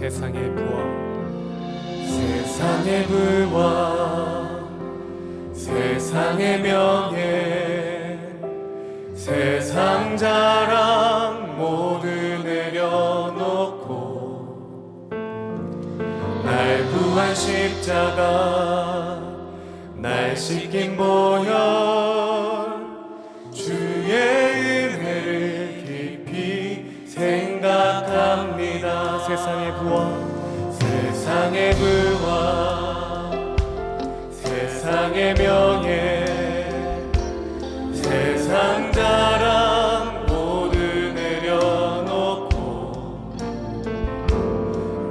세상의 부와 세상의 부와 세상의 명예 세상 자랑 모두 내려놓고 날 구한 십자가 날 씻긴 보혈 주의 은혜를 깊이 생각합니다. 세상의 부와 세상의 부와 세상의 명예 세상 자랑 모두 내려놓고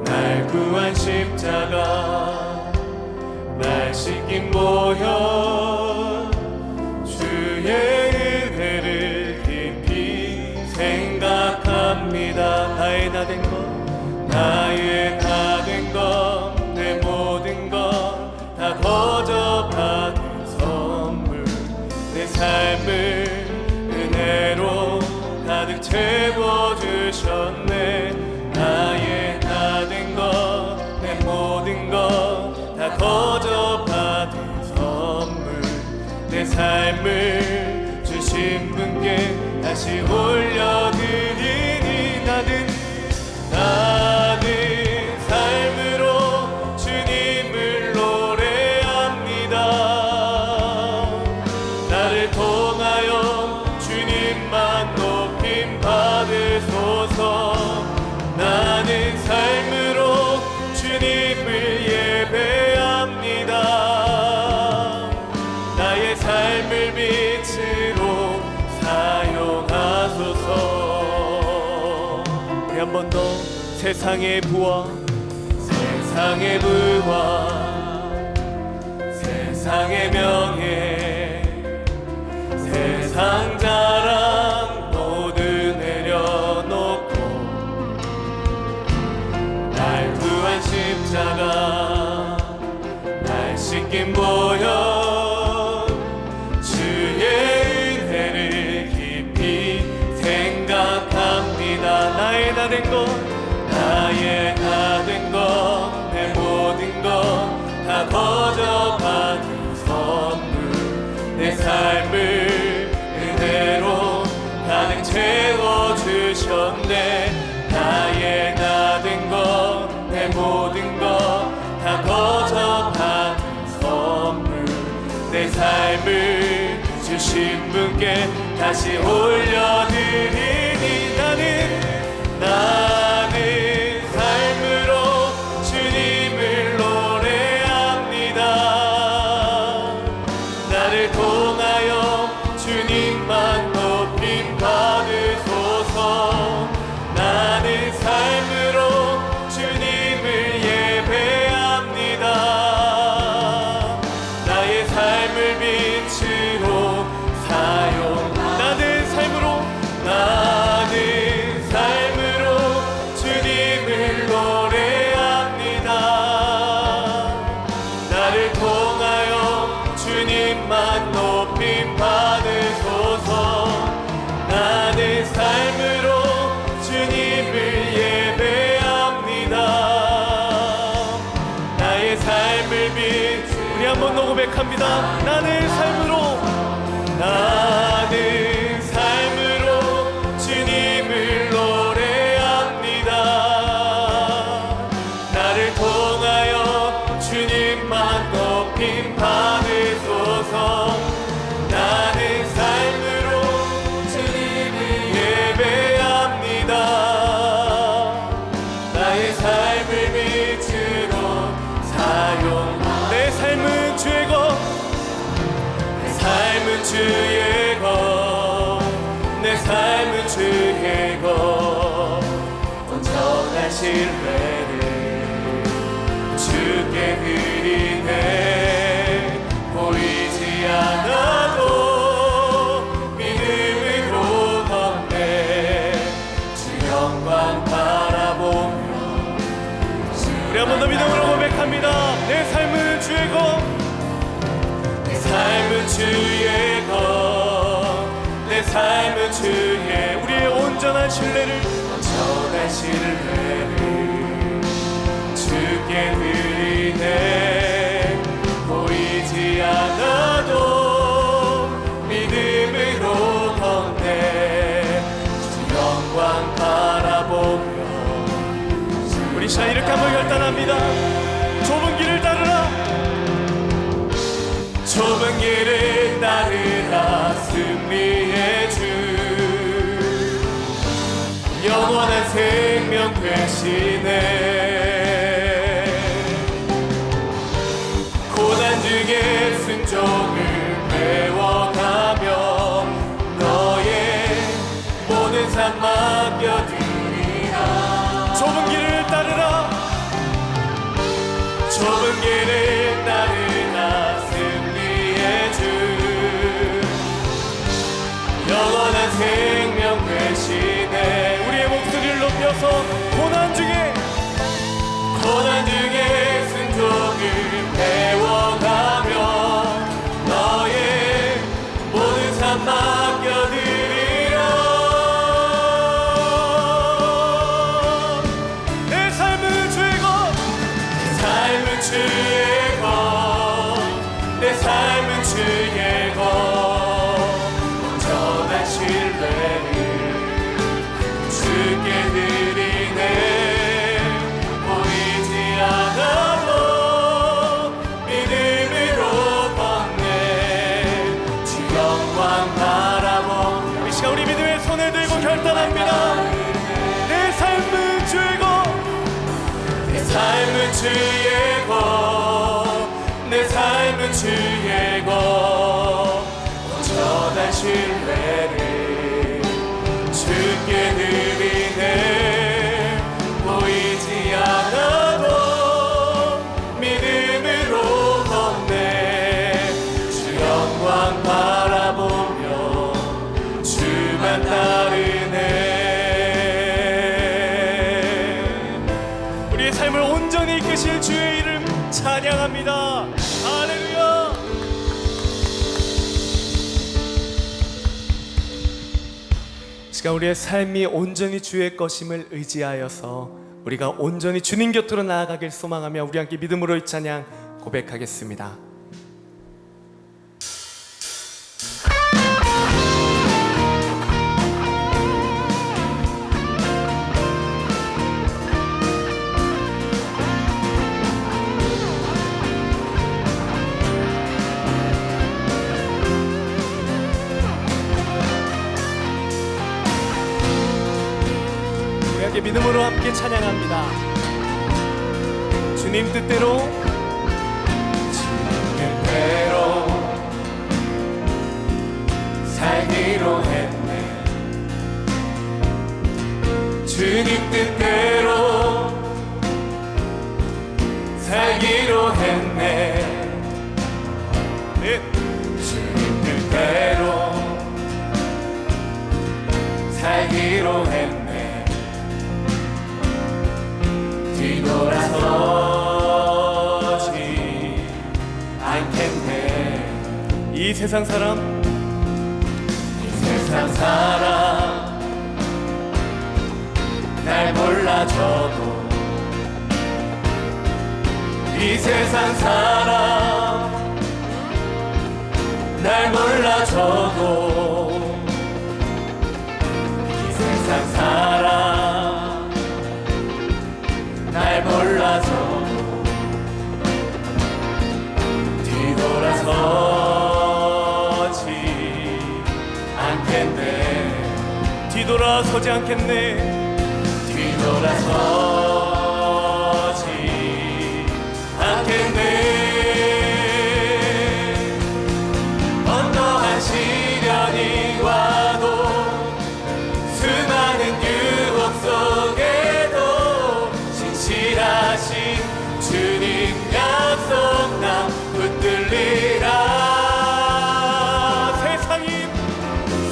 날 구한 십자가 날 씻긴 보혈 주의 은혜를 깊이 생각합니다. 나의 다 된 것 나의 다 된 것 내 모든 것 다 거저 받은 선물 내 삶을 은혜로 가득 채워주셨네. 나의 다 된 것 내 모든 것 다 거저 받은 선물 내 삶을 주신 분께 다시 올려드리니 나는 삶으로 주님을 노래합니다. 나를 통하여 주님만 높임 받으소서. 나는 삶으로 주님을 예배합니다. 나의 삶을 빛으로 사용하소서. 한 번 더 세상의 부와 세상의 부와 세상의 명예 세상 자랑 모두 내려놓고 날 구한 십자가 날 씻긴 보혈 주의 은혜를 깊이 생각합니다. 나의 다 된 것 나의 다 된 것 내 모든 것 다 거저 받은 선물 내 삶을 은혜로 가득 채워주셨네. 나의 다 된 것 내 모든 것 다 거저 받은 선물 내 삶을 주신 분께 다시 올려드리니 나는 삶으로 주님을 노래합니다. 나를 통하여 주님만 높임 받으소서. 나는 삶으로 주님을 예배합니다. 나의 삶을 빛으로 사용 나는 삶으로 주님을 노래합니다. 나를 통하여 주님만 높임 받으소서. 나는 삶으로 주님을 예배합니다. 나의 삶을 빛 우리 한 번 더 고백합니다. 나는 삶으로 주님을 노래합니다. 나를 통하여 주님만 높임 받으소서. 나는 삶으로 주님을 예배합니다. 나의 삶을 빛으로 사용 내 삶은 주의 것 내 삶은 주의 것 내 삶은 주의 것 온전한 신뢰를 주께 드리네. 보이지 않아도 믿음으로 걷네. 주 영광 바라보며 우리 한 번 더 믿음으로 고백합니다. 내 삶은 주의 것 내 삶은 주의 것 내 삶은 주의 우리의 온전한 신뢰를 온전한 신뢰를 주께 드리네. 보이지 않아도 믿음으로 걷네. 주 영광 바라보며. 우리 시간 이렇게 한번 결단합니다. 좁은 길을 따르라. 좁은 길을 따르라. 승리의 주 영원한 생명 되시네. 고난 중에 순종을 배워가며 너의 모든 삶 맡겨드리라. 좁은 길을 따르라. 좁은 길을 따르라. 승리의 주 영원한 생명 되시네. 우리의 목소리를 높여서 고난 중에 순종을 배워가며 너의 모든 삶 맡겨드리라. 내 삶은 주의 것. 삶은 주의 것. 내 삶은 주의 것. 온전한 신뢰를 주께 드리네. 보이지 않아도 믿음으로 걷네. 주 영광 바라보며. 이 시간 우리 믿음의 손을 들고 결단합니다. 내 삶은 주의 것. 내 삶은 주의 것. 내 삶은 주의 것. 온전한 신뢰를 주께 드리네. 보이지 않아도 믿음으로 걷네. 주 영광 바라보며 주만 따르네. 우리의 삶을 온전히 이끄실 주의 이름 찬양합니다. 할렐루야. 시간 우리의 삶이 온전히 주의 것임을 의지하여서 우리가 온전히 주님 곁으로 나아가길 소망하며 우리 함께 믿음으로 이 찬양 고백하겠습니다. 우리 함께 믿음으로 함께 찬양합니다. 주님 뜻대로 뜻대로 살기로 했네. 주님 뜻대로 살기로 했네. 네. 주님 뜻대로 살기로 했네. 뒤돌아서지 않겠네. 이 세상 사람 이 세상 사람 날 몰라줘도 이 세상 사람 날 몰라줘도 이 세상 사람 날 몰라줘도 뒤돌아서지 않겠네. 뒤돌아서지 않겠네. 뒤돌아서지 않겠네. 언더한 시련이 와도 수많은 유혹 속에도 신실하신 주님 약속 나 붙들리라.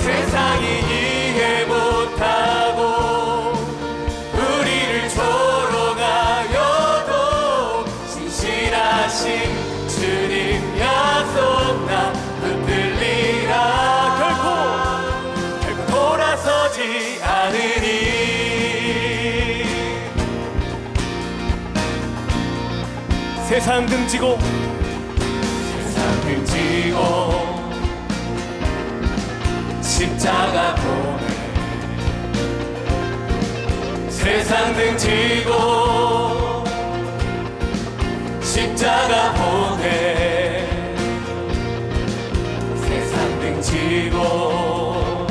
세상이 이해 못하고 우리를 세상 등지고 세상 등지고 십자가 보내 세상 등지고 십자가 보내 세상 등지고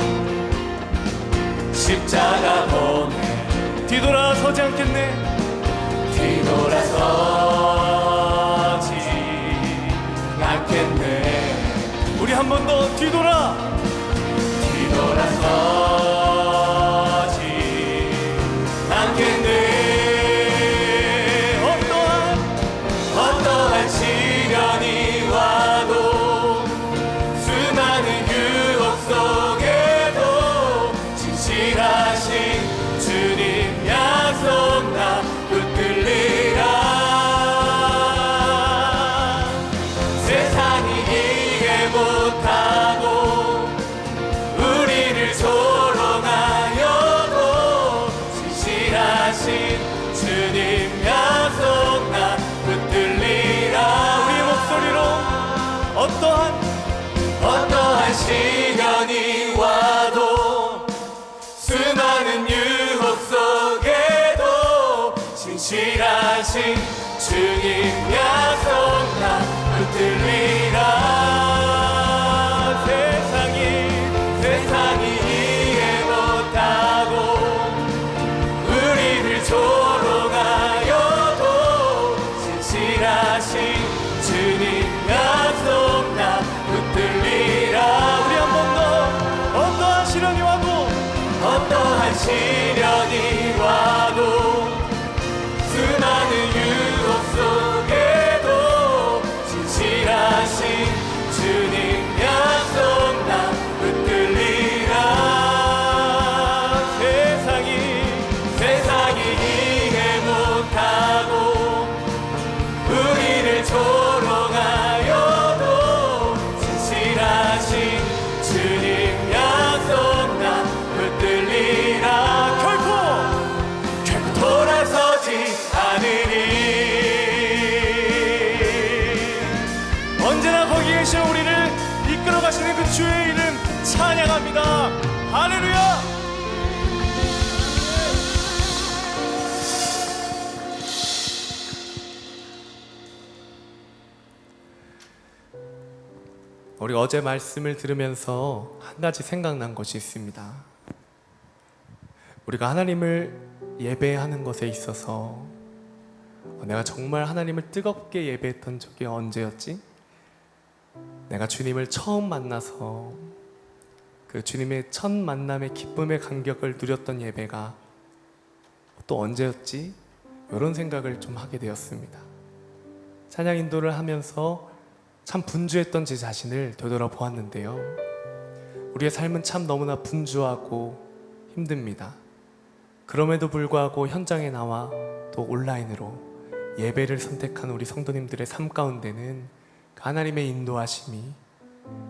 십자가 보내 뒤돌아서지 않겠네. 뒤돌아서지 않겠네 우리 한 번 더 뒤돌아서지 않겠네 어떠한 시련이 와도 수많은 유혹 속에도 진실하신 주님 약속 나 붙들리라 세상이 이해 못하고 우리를 조롱하여도 진실하신 주님 약속 나 붙들리라 우리의 목소리로 어떠한 시련이 와도 수많은 유혹 속에도 진실하신 주님 약속 나 붙들리라 세상이 이해 못하고 우리를 조롱하여도 진실하신 주님 약속 나 붙들리라 우리 한 번 더 어떠한 시련이 와도 어떠한 시련이 와도 수많은 유혹 속에도 진실하신 주님 약속 나 붙들리라 세상이 이해 못하고 우리를 조롱하여도 진실하신 주님 약속 나 붙들리라 결코 돌아서지 않으리 언제나 거기 계신 우리를 이끌어 가시는 그 주의 이름 찬양합니다. 할렐루야. 우리 어제 말씀을 들으면서 한 가지 생각난 것이 있습니다. 우리가 하나님을 예배하는 것에 있어서 내가 정말 하나님을 뜨겁게 예배했던 적이 언제였지? 내가 주님을 처음 만나서 그 주님의 첫 만남의 기쁨의 감격을 누렸던 예배가 또 언제였지? 이런 생각을 좀 하게 되었습니다. 찬양 인도를 하면서 참 분주했던 제 자신을 되돌아보았는데요. 우리의 삶은 참 너무나 분주하고 힘듭니다. 그럼에도 불구하고 현장에 나와 또 온라인으로 예배를 선택한 우리 성도님들의 삶 가운데는 하나님의 인도하심이,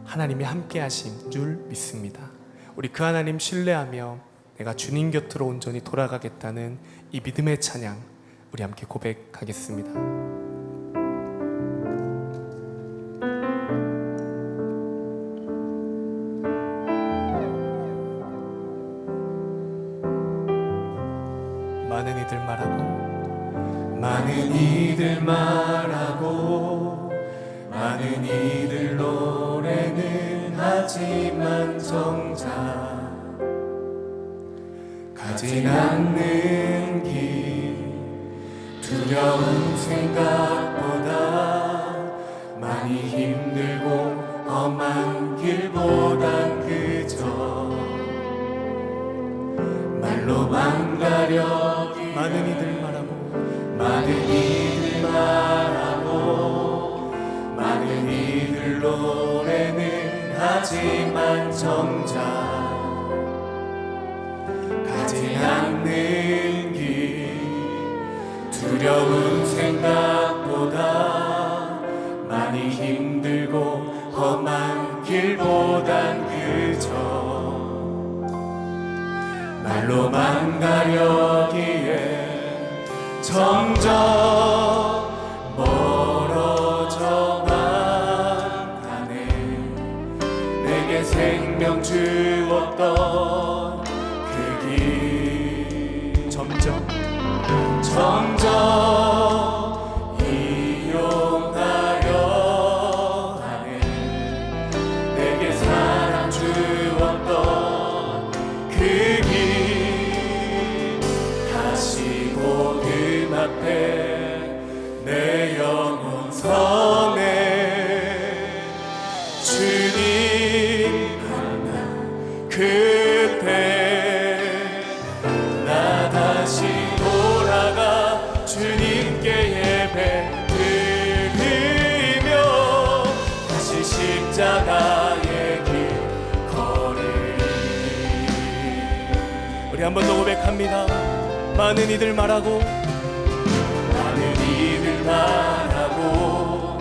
하나님이 함께 하신 줄 믿습니다. 우리 그 하나님 신뢰하며 내가 주님 곁으로 온전히 돌아가겠다는 이 믿음의 찬양 우리 함께 고백하겠습니다. 많은 이들 말하고 많은 이들 노래는 하지만 정작 가진 않는 길 두려운 생각보다 많이 힘들고 험한 길보단 그저 말로만 가려기 많은 이들 말하고 많은 이들 노래는 하지만 정작 가지 않는 길 두려운 생각보다 많이 힘들고 험한 길보단 그저 말로만 가려기에 점점 내게 생명 주었던 그 길 점점 이용하려 하네. 내게 사랑 주었던 그 길 다시 복음 앞에 내 영혼 서네. 주님 만나 그때 나 다시 돌아가 주님께 예배 드리며 다시 십자가의 길 걸으리. 우리 한 번 더 고백합니다. 많은 이들 말하고 많은 이들 말하고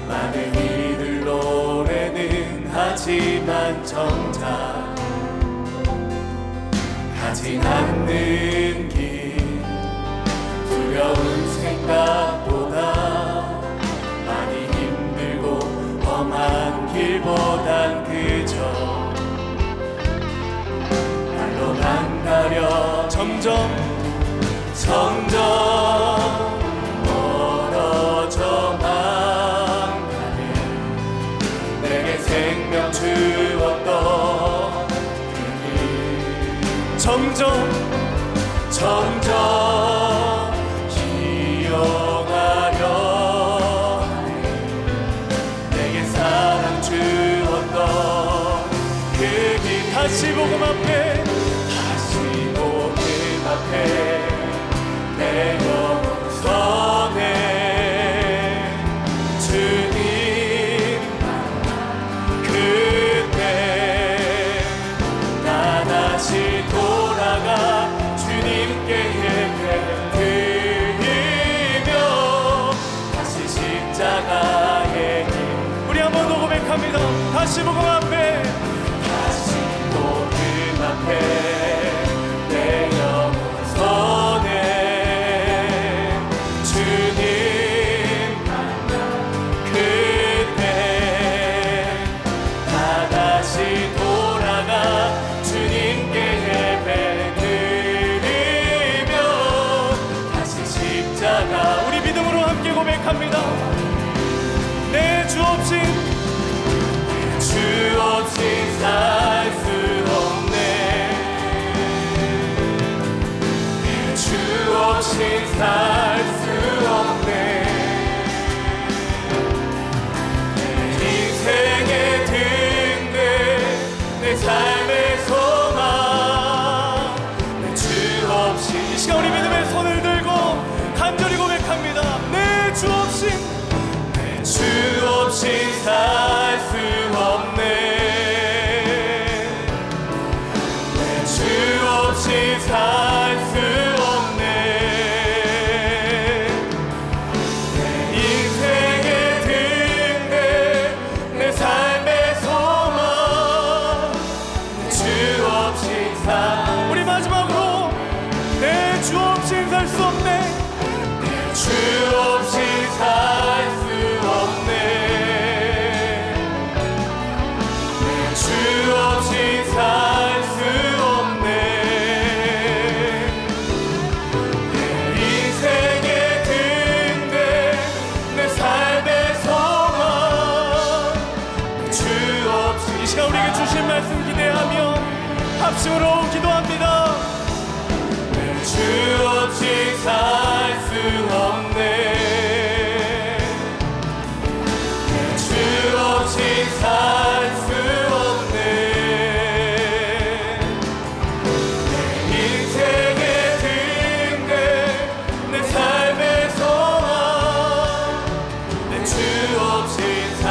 많은 이들 노래는 하지만 정작 가진 않는 길 두려운 생각보다 많이 힘들고 험한 길보단 그저 말로만 가려 점점 멀어져만 가네. 내게 생명 주었던 그 길 점점 기억하려 하네. 내게 사랑 주었던 그 길 다시 복음 앞에 내 영혼 서네. 주님 그때 나 다시 돌아가 주님께 예배 드리며 다시 십자가의 길 우리 한 번 더 고백합니다. 다시 복음 앞에 내 영혼 서네. 주님 만나 그때 나 다시 돌아가 주님께 예배 드리며 다시 십자가 우리 믿음으로 함께 고백합니다. 내 주 없인 살 수 없네. 주 없이 살 수 없네. 내 인생의 등대 내 삶의 소망 내 주 없이 이 시간 우리 믿음의 손을 들고 간절히 고백합니다. 내 주 없인 주 없이 살 수 없네. 내 주 없이 살 수 없네. 내 인생의 등대 내 삶의 소망 내 주 없이 살 우리 마지막으로 내 주 없인 살 수 없네. 내 주 없이 살 수 없네. 내 주 없이 살 수 없네. 내 인생의 등대 내 삶의 소망 내 주 없이 이 시간 우리에게 주신 말씀 기대하며 합심으로 기도합니다. 내 주 없이 살 수 없네. 내 주 없이 살 수 없네. 내 인생의 등대 내 삶의 소망 내 주 없이 살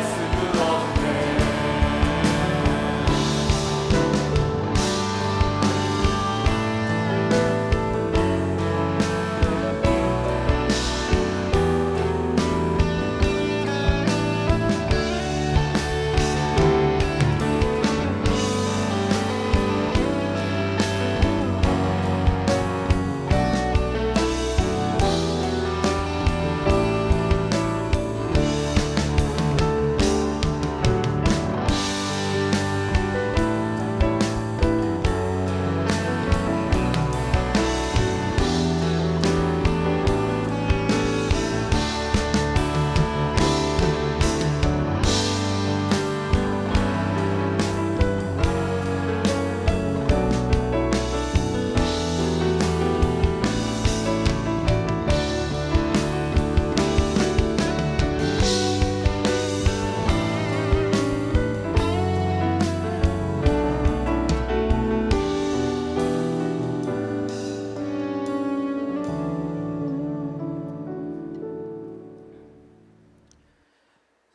수 없네.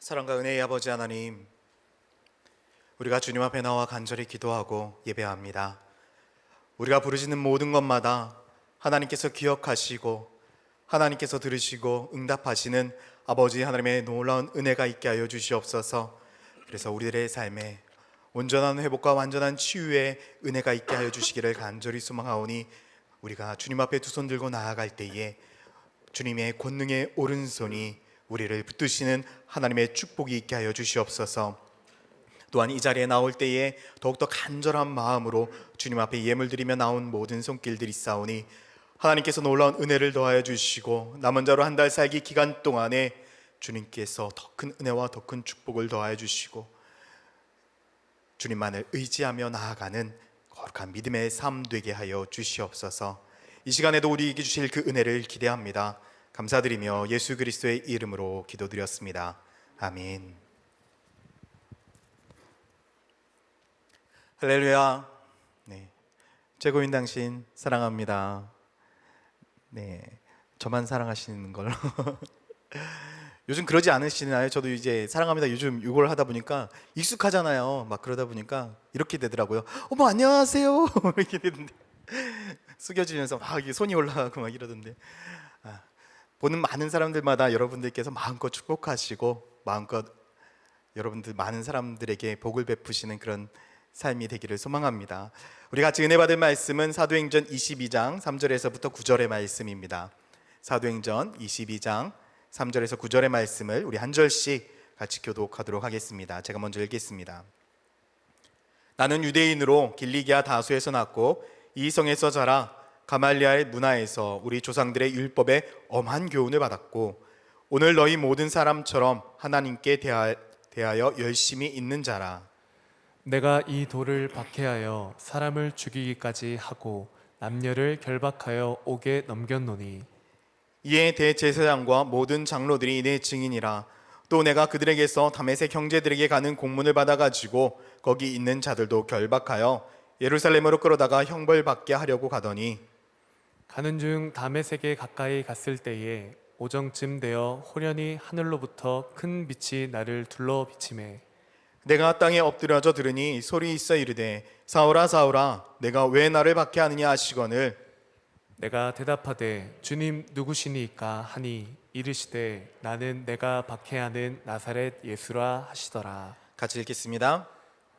사랑과 은혜의 아버지 하나님, 우리가 주님 앞에 나와 간절히 기도하고 예배합니다. 우리가 부르짖는 모든 것마다 하나님께서 기억하시고 하나님께서 들으시고 응답하시는 아버지 하나님의 놀라운 은혜가 있게 하여 주시옵소서. 그래서 우리들의 삶에 온전한 회복과 완전한 치유의 은혜가 있게 하여 주시기를 간절히 소망하오니, 우리가 주님 앞에 두 손 들고 나아갈 때에 주님의 권능의 오른손이 우리를 붙드시는 하나님의 축복이 있게 하여 주시옵소서. 또한 이 자리에 나올 때에 더욱더 간절한 마음으로 주님 앞에 예물 드리며 나온 모든 손길들이 있사오니, 하나님께서 놀라운 은혜를 더하여 주시고 남은 자로 한 달 살기 기간 동안에 주님께서 더 큰 은혜와 더 큰 축복을 더하여 주시고 주님만을 의지하며 나아가는 거룩한 믿음의 삶 되게 하여 주시옵소서. 이 시간에도 우리에게 주실 그 은혜를 기대합니다. 감사드리며 예수 그리스도의 이름으로 기도드렸습니다. 아멘. 할렐루야. 네, 최고인 당신 사랑합니다. 네, 저만 사랑하시는 걸로. 요즘 그러지 않으시나요? 저도 이제 사랑합니다 요즘 이걸 하다 보니까 익숙하잖아요. 막 그러다 보니까 이렇게 되더라고요. 어머 안녕하세요. 이렇게 되는데 숙여지면서 막 이게 손이 올라가고 막 이러던데, 보는 많은 사람들마다 여러분들께서 마음껏 축복하시고 마음껏 여러분들 많은 사람들에게 복을 베푸시는 그런 삶이 되기를 소망합니다. 우리 같이 은혜 받을 말씀은 사도행전 22장 3절에서부터 9절의 말씀입니다. 사도행전 22장 3절에서 9절의 말씀을 우리 한 절씩 같이 교독하도록 하겠습니다. 제가 먼저 읽겠습니다. 나는 유대인으로 길리기아 다소에서 났고 이 성에서 자라 가말리아의 문화에서 우리 조상들의 율법에 엄한 교훈을 받았고 오늘 너희 모든 사람처럼 하나님께 대하여 열심히 있는 자라. 내가 이 돌을 박해하여 사람을 죽이기까지 하고 남녀를 결박하여 옥에 넘겼노니 이에 대제사장과 모든 장로들이 내 증인이라. 또 내가 그들에게서 다메섹 형제들에게 가는 공문을 받아가지고 거기 있는 자들도 결박하여 예루살렘으로 끌어다가 형벌받게 하려고 가더니 가는 중 다메섹에 가까이 갔을 때에 오정쯤 되어 호련히 하늘로부터 큰 빛이 나를 둘러 비치매 내가 땅에 엎드려져 들으니 소리 있어 이르되 사울아 사울아 내가 왜 나를 박해하느냐 하시거늘 내가 대답하되 주님 누구시니까 하니 이르시되 나는 내가 박해하는 나사렛 예수라 하시더라. 같이 읽겠습니다.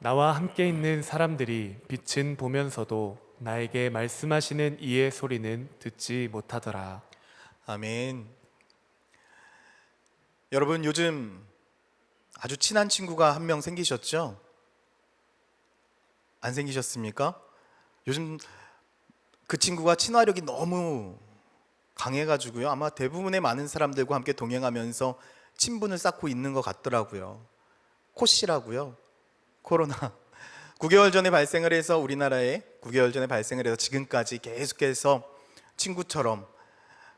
나와 함께 있는 사람들이 빛은 보면서도 나에게 말씀하시는 이의 소리는 듣지 못하더라. 아멘. 여러분 요즘 아주 친한 친구가 한 명 생기셨죠? 안 생기셨습니까? 요즘 그 친구가 친화력이 너무 강해가지고요, 아마 대부분의 많은 사람들과 함께 동행하면서 친분을 쌓고 있는 것 같더라고요. 코씨라고요. 코로나 9개월 전에 발생을 해서 우리나라에 9개월 전에 발생을 해서 지금까지 계속해서 친구처럼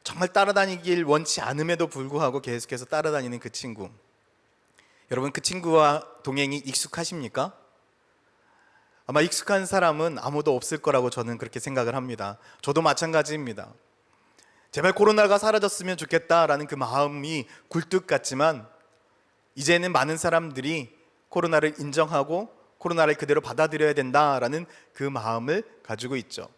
정말 따라다니길 원치 않음에도 불구하고 계속해서 따라다니는 그 친구. 여러분 그 친구와 동행이 익숙하십니까? 아마 익숙한 사람은 아무도 없을 거라고 저는 그렇게 생각을 합니다. 저도 마찬가지입니다. 제발 코로나가 사라졌으면 좋겠다라는 그 마음이 굴뚝 같지만 이제는 많은 사람들이 코로나를 인정하고 코로나를 그대로 받아들여야 된다라는 그 마음을 가지고 있죠.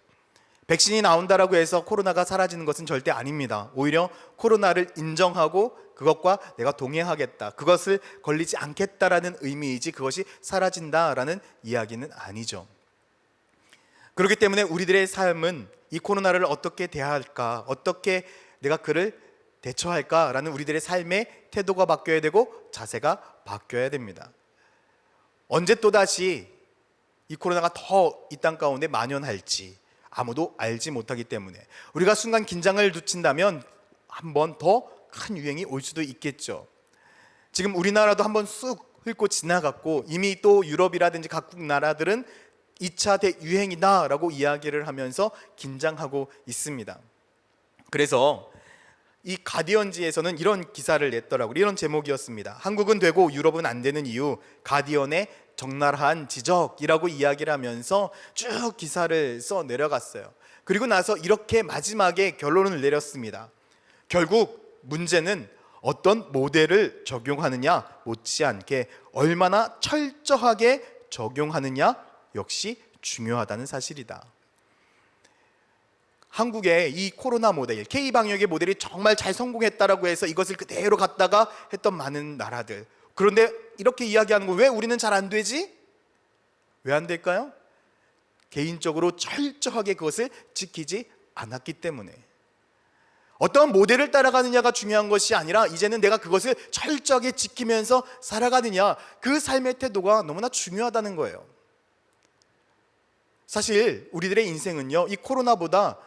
백신이 나온다라고 해서 코로나가 사라지는 것은 절대 아닙니다. 오히려 코로나를 인정하고 그것과 내가 동행하겠다, 그것을 걸리지 않겠다라는 의미이지 그것이 사라진다라는 이야기는 아니죠. 그렇기 때문에 우리들의 삶은 이 코로나를 어떻게 대할까, 어떻게 내가 그를 대처할까라는 우리들의 삶의 태도가 바뀌어야 되고 자세가 바뀌어야 됩니다. 언제 또다시 이 코로나가 더 이 땅 가운데 만연할지 아무도 알지 못하기 때문에 우리가 순간 긴장을 늦춘다면 한 번 더 큰 유행이 올 수도 있겠죠. 지금 우리나라도 한번 쑥 훑고 지나갔고 이미 또 유럽이라든지 각국 나라들은 2차 대유행이다라고 이야기를 하면서 긴장하고 있습니다. 그래서 이 가디언지에서는 이런 기사를 냈더라고요. 이런 제목이었습니다. 한국은 되고 유럽은 안 되는 이유, 가디언의 적나라한 지적이라고 이야기를 하면서 쭉 기사를 써 내려갔어요. 그리고 나서 이렇게 마지막에 결론을 내렸습니다. 결국 문제는 어떤 모델을 적용하느냐 못지않게 얼마나 철저하게 적용하느냐 역시 중요하다는 사실이다. 한국의 이 코로나 모델, K방역의 모델이 정말 잘 성공했다라고 해서 이것을 그대로 갖다가 했던 많은 나라들. 그런데 이렇게 이야기하는 거 왜 우리는 잘 안 되지? 왜 안 될까요? 개인적으로 철저하게 그것을 지키지 않았기 때문에. 어떤 모델을 따라가느냐가 중요한 것이 아니라 이제는 내가 그것을 철저하게 지키면서 살아가느냐, 그 삶의 태도가 너무나 중요하다는 거예요. 사실 우리들의 인생은요, 이 코로나보다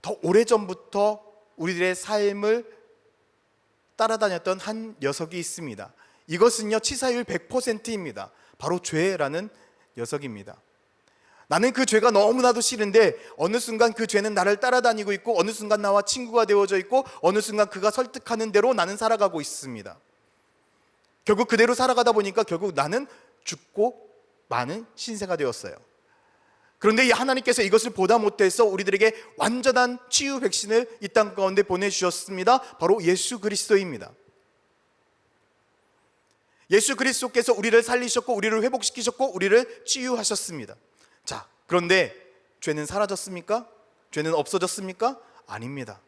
더 오래전부터 우리들의 삶을 따라다녔던 한 녀석이 있습니다. 이것은요, 치사율 100%입니다. 바로 죄라는 녀석입니다. 나는 그 죄가 너무나도 싫은데 어느 순간 그 죄는 나를 따라다니고 있고, 어느 순간 나와 친구가 되어져 있고, 어느 순간 그가 설득하는 대로 나는 살아가고 있습니다. 결국 그대로 살아가다 보니까 결국 나는 죽고 많은 신세가 되었어요. 그런데 이 하나님께서 이것을 보다 못해서 우리들에게 완전한 치유 백신을 이 땅 가운데 보내주셨습니다. 바로 예수 그리스도입니다. 예수 그리스도께서 우리를 살리셨고, 우리를 회복시키셨고, 우리를 치유하셨습니다. 자, 그런데 죄는 사라졌습니까? 죄는 없어졌습니까? 아닙니다.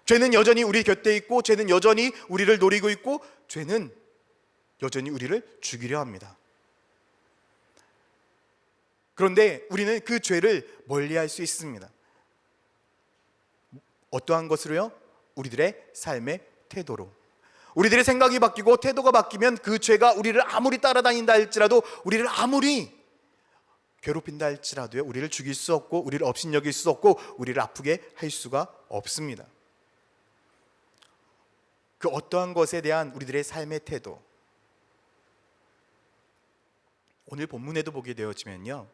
죄는 여전히 우리 곁에 있고, 죄는 여전히 우리를 노리고 있고, 죄는 여전히 우리를 죽이려 합니다. 그런데 우리는 그 죄를 멀리할 수 있습니다. 어떠한 것으로요? 우리들의 삶의 태도로. 우리들의 생각이 바뀌고 태도가 바뀌면 그 죄가 우리를 아무리 따라다닌다 할지라도, 우리를 아무리 괴롭힌다 할지라도요, 우리를 죽일 수 없고, 우리를 업신여길 수 없고, 우리를 아프게 할 수가 없습니다. 그 어떠한 것에 대한 우리들의 삶의 태도, 오늘 본문에도 보게 되어지면요,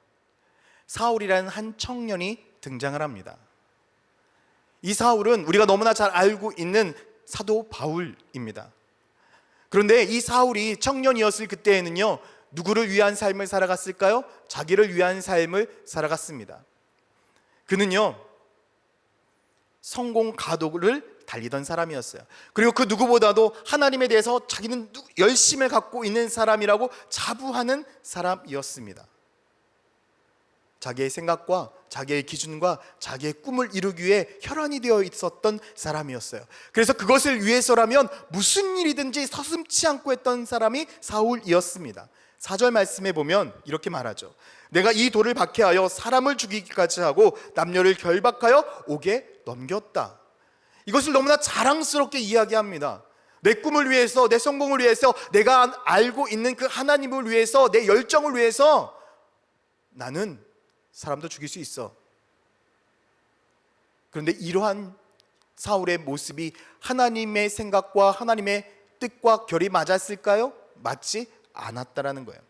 사울이라는 한 청년이 등장을 합니다. 이 사울은 우리가 너무나 잘 알고 있는 사도 바울입니다. 그런데 이 사울이 청년이었을 그때에는요, 누구를 위한 삶을 살아갔을까요? 자기를 위한 삶을 살아갔습니다. 그는요, 성공 가도를 달리던 사람이었어요. 그리고 그 누구보다도 하나님에 대해서 자기는 열심을 갖고 있는 사람이라고 자부하는 사람이었습니다. 자기의 생각과 자기의 기준과 자기의 꿈을 이루기 위해 혈안이 되어 있었던 사람이었어요. 그래서 그것을 위해서라면 무슨 일이든지 서슴지 않고 했던 사람이 사울이었습니다. 4절 말씀에 보면 이렇게 말하죠. 내가 이 돌을 박해하여 사람을 죽이기까지 하고 남녀를 결박하여 옥에 넘겼다. 이것을 너무나 자랑스럽게 이야기합니다. 내 꿈을 위해서, 내 성공을 위해서, 내가 알고 있는 그 하나님을 위해서, 내 열정을 위해서 나는 사람도 죽일 수 있어. 그런데 이러한 사울의 모습이 하나님의 생각과 하나님의 뜻과 결이 맞았을까요? 맞지 않았다라는 거예요.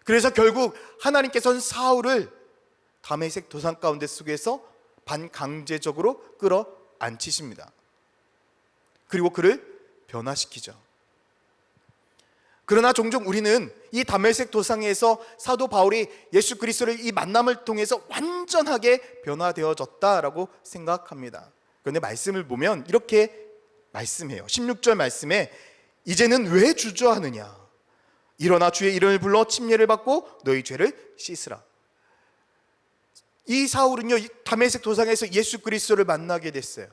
그래서 결국 하나님께서는 사울을 다메섹 도상 가운데 속에서 반강제적으로 끌어안히십니다. 그리고 그를 변화시키죠. 그러나 종종 우리는 이 다메섹 도상에서 사도 바울이 예수 그리스도를 이 만남을 통해서 완전하게 변화되어졌다라고 생각합니다. 그런데 말씀을 보면 이렇게 말씀해요. 16절 말씀에 이제는 왜 주저하느냐? 일어나 주의 이름을 불러 침례를 받고 너희 죄를 씻으라. 이 사울은요, 다메섹 도상에서 예수 그리스도를 만나게 됐어요.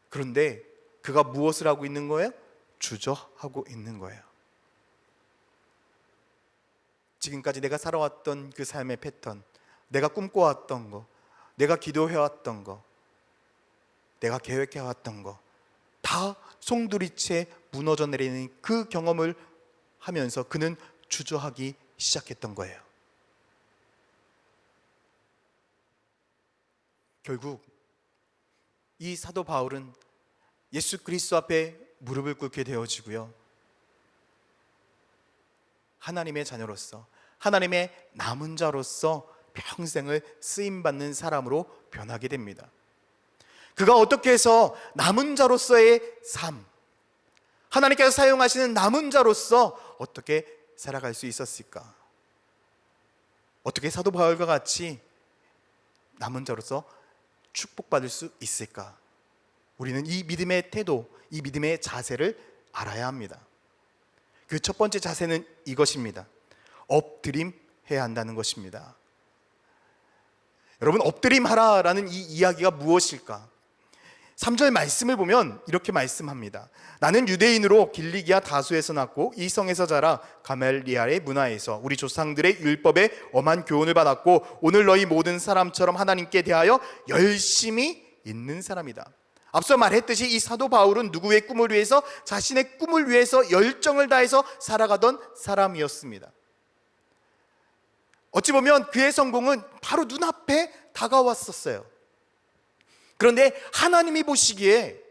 그런데 그가 무엇을 하고 있는 거예요? 주저하고 있는 거예요. 지금까지 내가 살아왔던 그 삶의 패턴, 내가 꿈꿔왔던 거, 내가 기도해왔던 거, 내가 계획해왔던 거, 다 송두리째 무너져 내리는 그 경험을 하면서 그는 주저하기 시작했던 거예요. 결국 이 사도 바울은 예수 그리스도 앞에 무릎을 꿇게 되어지고요, 하나님의 자녀로서, 하나님의 남은 자로서 평생을 쓰임받는 사람으로 변하게 됩니다. 그가 어떻게 해서 남은 자로서의 삶, 하나님께서 사용하시는 남은 자로서 어떻게 살아갈 수 있었을까? 어떻게 사도 바울과 같이 남은 자로서 축복받을 수 있을까? 우리는 이 믿음의 태도, 이 믿음의 자세를 알아야 합니다. 그 첫 번째 자세는 이것입니다. 엎드림해야 한다는 것입니다. 여러분, 엎드림하라라는 이 이야기가 무엇일까? 3절 말씀을 보면 이렇게 말씀합니다. 나는 유대인으로 길리기아 다수에서 났고 이 성에서 자라 가멜리알의 문화에서 우리 조상들의 율법에 엄한 교훈을 받았고 오늘 너희 모든 사람처럼 하나님께 대하여 열심히 있는 사람이다. 앞서 말했듯이 이 사도 바울은 누구의 꿈을 위해서, 자신의 꿈을 위해서 열정을 다해서 살아가던 사람이었습니다. 어찌 보면 그의 성공은 바로 눈앞에 다가왔었어요. 그런데 하나님이 보시기에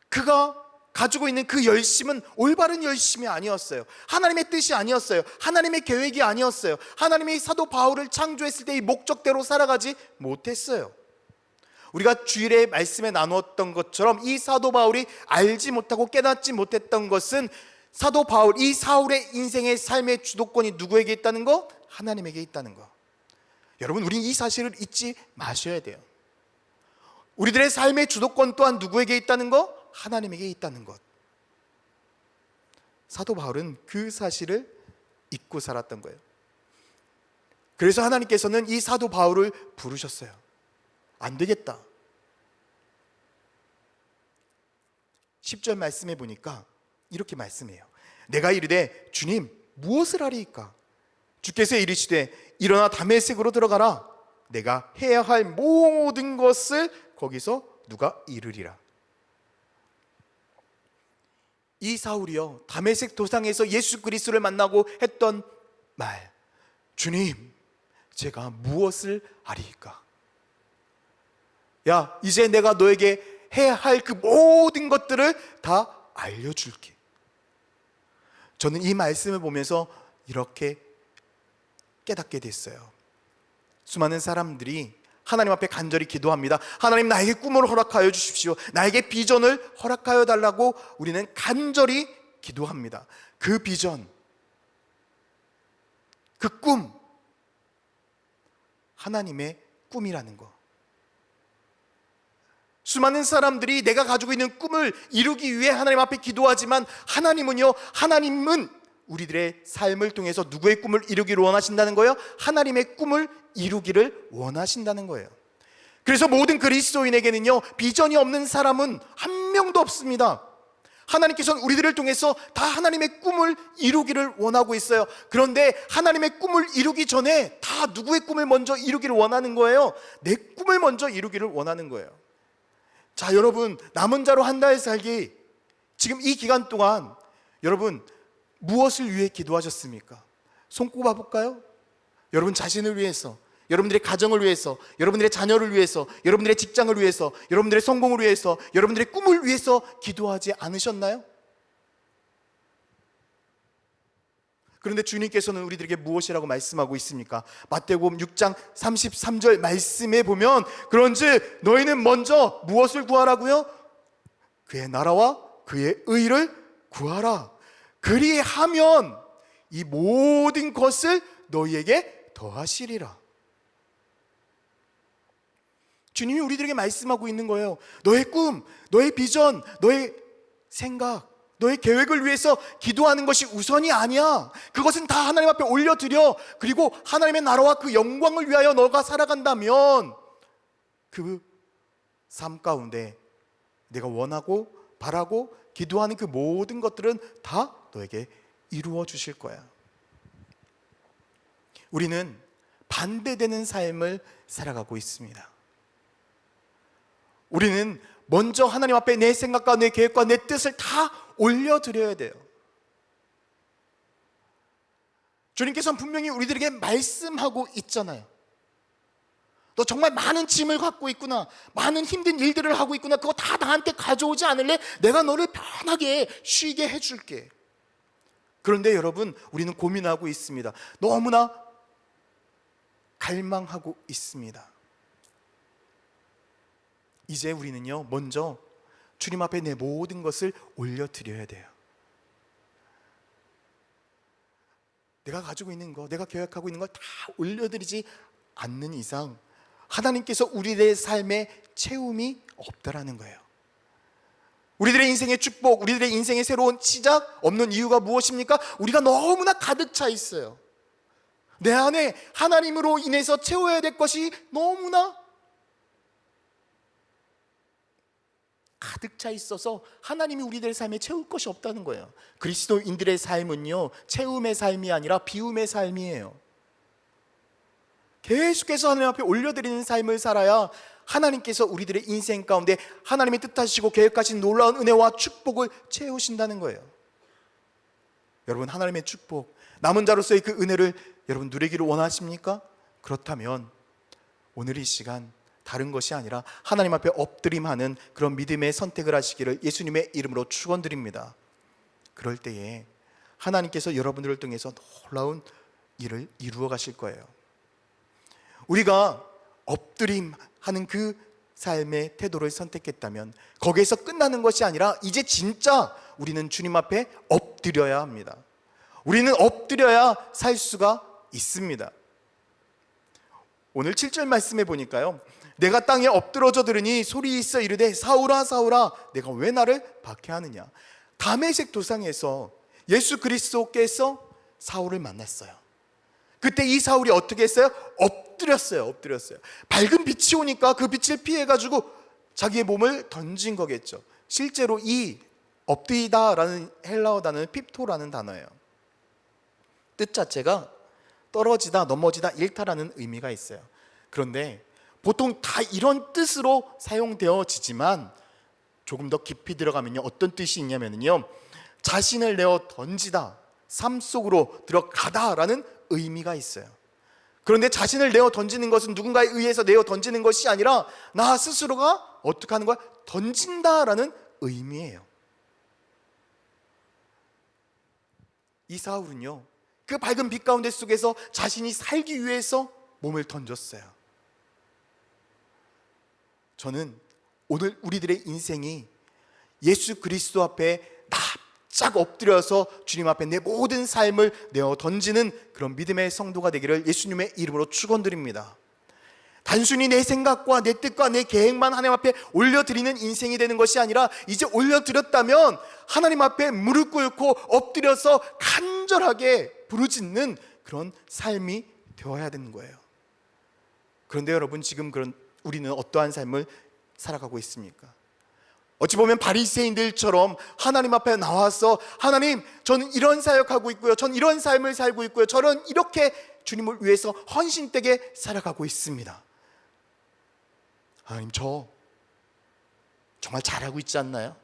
그가 가지고 있는 그 열심은 올바른 열심이 아니었어요. 하나님의 뜻이 아니었어요. 하나님의 계획이 아니었어요. 하나님이 사도 바울을 창조했을 때 이 목적대로 살아가지 못했어요. 우리가 주일에 말씀에 나누었던 것처럼 이 사도 바울이 알지 못하고 깨닫지 못했던 것은 사도 바울, 이 사울의 인생의 삶의 주도권이 누구에게 있다는 거? 하나님에게 있다는 거. 여러분, 우리는 이 사실을 잊지 마셔야 돼요. 우리들의 삶의 주도권 또한 누구에게 있다는 거? 하나님에게 있다는 것. 사도 바울은 그 사실을 잊고 살았던 거예요. 그래서 하나님께서는 이 사도 바울을 부르셨어요. 안 되겠다. 10절 말씀해 보니까 이렇게 말씀해요. 내가 이르되 주님 무엇을 하리이까? 주께서 이르시되 일어나 다메섹으로 들어가라. 내가 해야 할 모든 것을 거기서 누가 이르리라. 이 사울이요, 다메섹 도상에서 예수 그리스도를 만나고 했던 말, 주님 제가 무엇을 하리이까? 야, 이제 내가 너에게 해야 할 그 모든 것들을 다 알려줄게. 저는 이 말씀을 보면서 이렇게 깨닫게 됐어요. 수많은 사람들이 하나님 앞에 간절히 기도합니다. 하나님, 나에게 꿈을 허락하여 주십시오. 나에게 비전을 허락하여 달라고 우리는 간절히 기도합니다. 그 비전, 그 꿈, 하나님의 꿈이라는 거. 수많은 사람들이 내가 가지고 있는 꿈을 이루기 위해 하나님 앞에 기도하지만 하나님은 우리들의 삶을 통해서 누구의 꿈을 이루기를 원하신다는 거예요? 하나님의 꿈을 이루기를 원하신다는 거예요. 그래서 모든 그리스도인에게는요, 비전이 없는 사람은 한 명도 없습니다. 하나님께서는 우리들을 통해서 다 하나님의 꿈을 이루기를 원하고 있어요. 그런데 하나님의 꿈을 이루기 전에 다 누구의 꿈을 먼저 이루기를 원하는 거예요? 내 꿈을 먼저 이루기를 원하는 거예요. 자, 여러분, 남은 자로 한 달 살기, 지금 이 기간 동안 여러분 무엇을 위해 기도하셨습니까? 손꼽아 볼까요? 여러분 자신을 위해서, 여러분들의 가정을 위해서, 여러분들의 자녀를 위해서, 여러분들의 직장을 위해서, 여러분들의 성공을 위해서, 여러분들의 꿈을 위해서 기도하지 않으셨나요? 그런데 주님께서는 우리들에게 무엇이라고 말씀하고 있습니까? 마태복음 6장 33절 말씀에 보면 그런즉 너희는 먼저 무엇을 구하라고요? 그의 나라와 그의 의를 구하라. 그리하면 이 모든 것을 너희에게 더하시리라. 주님이 우리들에게 말씀하고 있는 거예요. 너의 꿈, 너의 비전, 너의 생각, 너의 계획을 위해서 기도하는 것이 우선이 아니야. 그것은 다 하나님 앞에 올려드려. 그리고 하나님의 나라와 그 영광을 위하여 너가 살아간다면 그 삶 가운데 내가 원하고 바라고 기도하는 그 모든 것들은 다 너에게 이루어 주실 거야. 우리는 반대되는 삶을 살아가고 있습니다. 우리는 먼저 하나님 앞에 내 생각과 내 계획과 내 뜻을 다 올려드려야 돼요. 주님께서는 분명히 우리들에게 말씀하고 있잖아요. 너 정말 많은 짐을 갖고 있구나, 많은 힘든 일들을 하고 있구나, 그거 다 나한테 가져오지 않을래? 내가 너를 편하게 쉬게 해줄게. 그런데 여러분, 우리는 고민하고 있습니다. 너무나 갈망하고 있습니다. 이제 우리는요, 먼저 주님 앞에 내 모든 것을 올려드려야 돼요. 내가 가지고 있는 거, 내가 계획하고 있는 걸 다 올려드리지 않는 이상 하나님께서 우리의 삶에 채움이 없다라는 거예요. 우리들의 인생의 축복, 우리들의 인생의 새로운 시작 없는 이유가 무엇입니까? 우리가 너무나 가득 차 있어요. 내 안에 하나님으로 인해서 채워야 될 것이 너무나 가득 차 있어서 하나님이 우리들의 삶에 채울 것이 없다는 거예요. 그리스도인들의 삶은요, 채움의 삶이 아니라 비움의 삶이에요. 계속해서 하나님 앞에 올려드리는 삶을 살아야 하나님께서 우리들의 인생 가운데 하나님의 뜻하시고 계획하신 놀라운 은혜와 축복을 채우신다는 거예요. 여러분, 하나님의 축복, 남은 자로서의 그 은혜를 여러분 누리기를 원하십니까? 그렇다면 오늘 이 시간 다른 것이 아니라 하나님 앞에 엎드림하는 그런 믿음의 선택을 하시기를 예수님의 이름으로 축원드립니다. 그럴 때에 하나님께서 여러분들을 통해서 놀라운 일을 이루어 가실 거예요. 우리가 엎드림하는 그 삶의 태도를 선택했다면 거기에서 끝나는 것이 아니라 이제 진짜 우리는 주님 앞에 엎드려야 합니다. 우리는 엎드려야 살 수가 있습니다. 오늘 7절 말씀에 보니까요, 내가 땅에 엎드러져 들으니 소리 있어 이르되 사울아 사울아 내가 왜 나를 박해하느냐. 다메섹 도상에서 예수 그리스도께서 사울을 만났어요. 그때 이 사울이 어떻게 했어요? 엎드렸어요. 밝은 빛이 오니까 그 빛을 피해가지고 자기의 몸을 던진 거겠죠. 실제로 이 엎드리다라는 헬라어 단어는 핍토라는 단어예요. 뜻 자체가 떨어지다, 넘어지다, 일타라는 의미가 있어요. 그런데 보통 다 이런 뜻으로 사용되어지지만 조금 더 깊이 들어가면요, 어떤 뜻이 있냐면요, 자신을 내어 던지다, 삶 속으로 들어가다라는 의미가 있어요. 그런데 자신을 내어 던지는 것은 누군가에 의해서 내어 던지는 것이 아니라 나 스스로가 어떻게 하는 거야? 던진다라는 의미예요. 이 사울은요, 그 밝은 빛 가운데 속에서 자신이 살기 위해서 몸을 던졌어요. 저는 오늘 우리들의 인생이 예수 그리스도 앞에 납작 엎드려서 주님 앞에 내 모든 삶을 내어 던지는 그런 믿음의 성도가 되기를 예수님의 이름으로 축원드립니다. 단순히 내 생각과 내 뜻과 내 계획만 하나님 앞에 올려드리는 인생이 되는 것이 아니라 이제 올려드렸다면 하나님 앞에 무릎 꿇고 엎드려서 간절하게 부르짖는 그런 삶이 되어야 되는 거예요. 그런데 여러분, 지금 우리는 어떠한 삶을 살아가고 있습니까? 어찌 보면 바리새인들처럼 하나님 앞에 나와서 하나님, 저는 이런 사역하고 있고요, 전 이런 삶을 살고 있고요, 저는 이렇게 주님을 위해서 헌신되게 살아가고 있습니다. 하나님, 저 정말 잘하고 있지 않나요?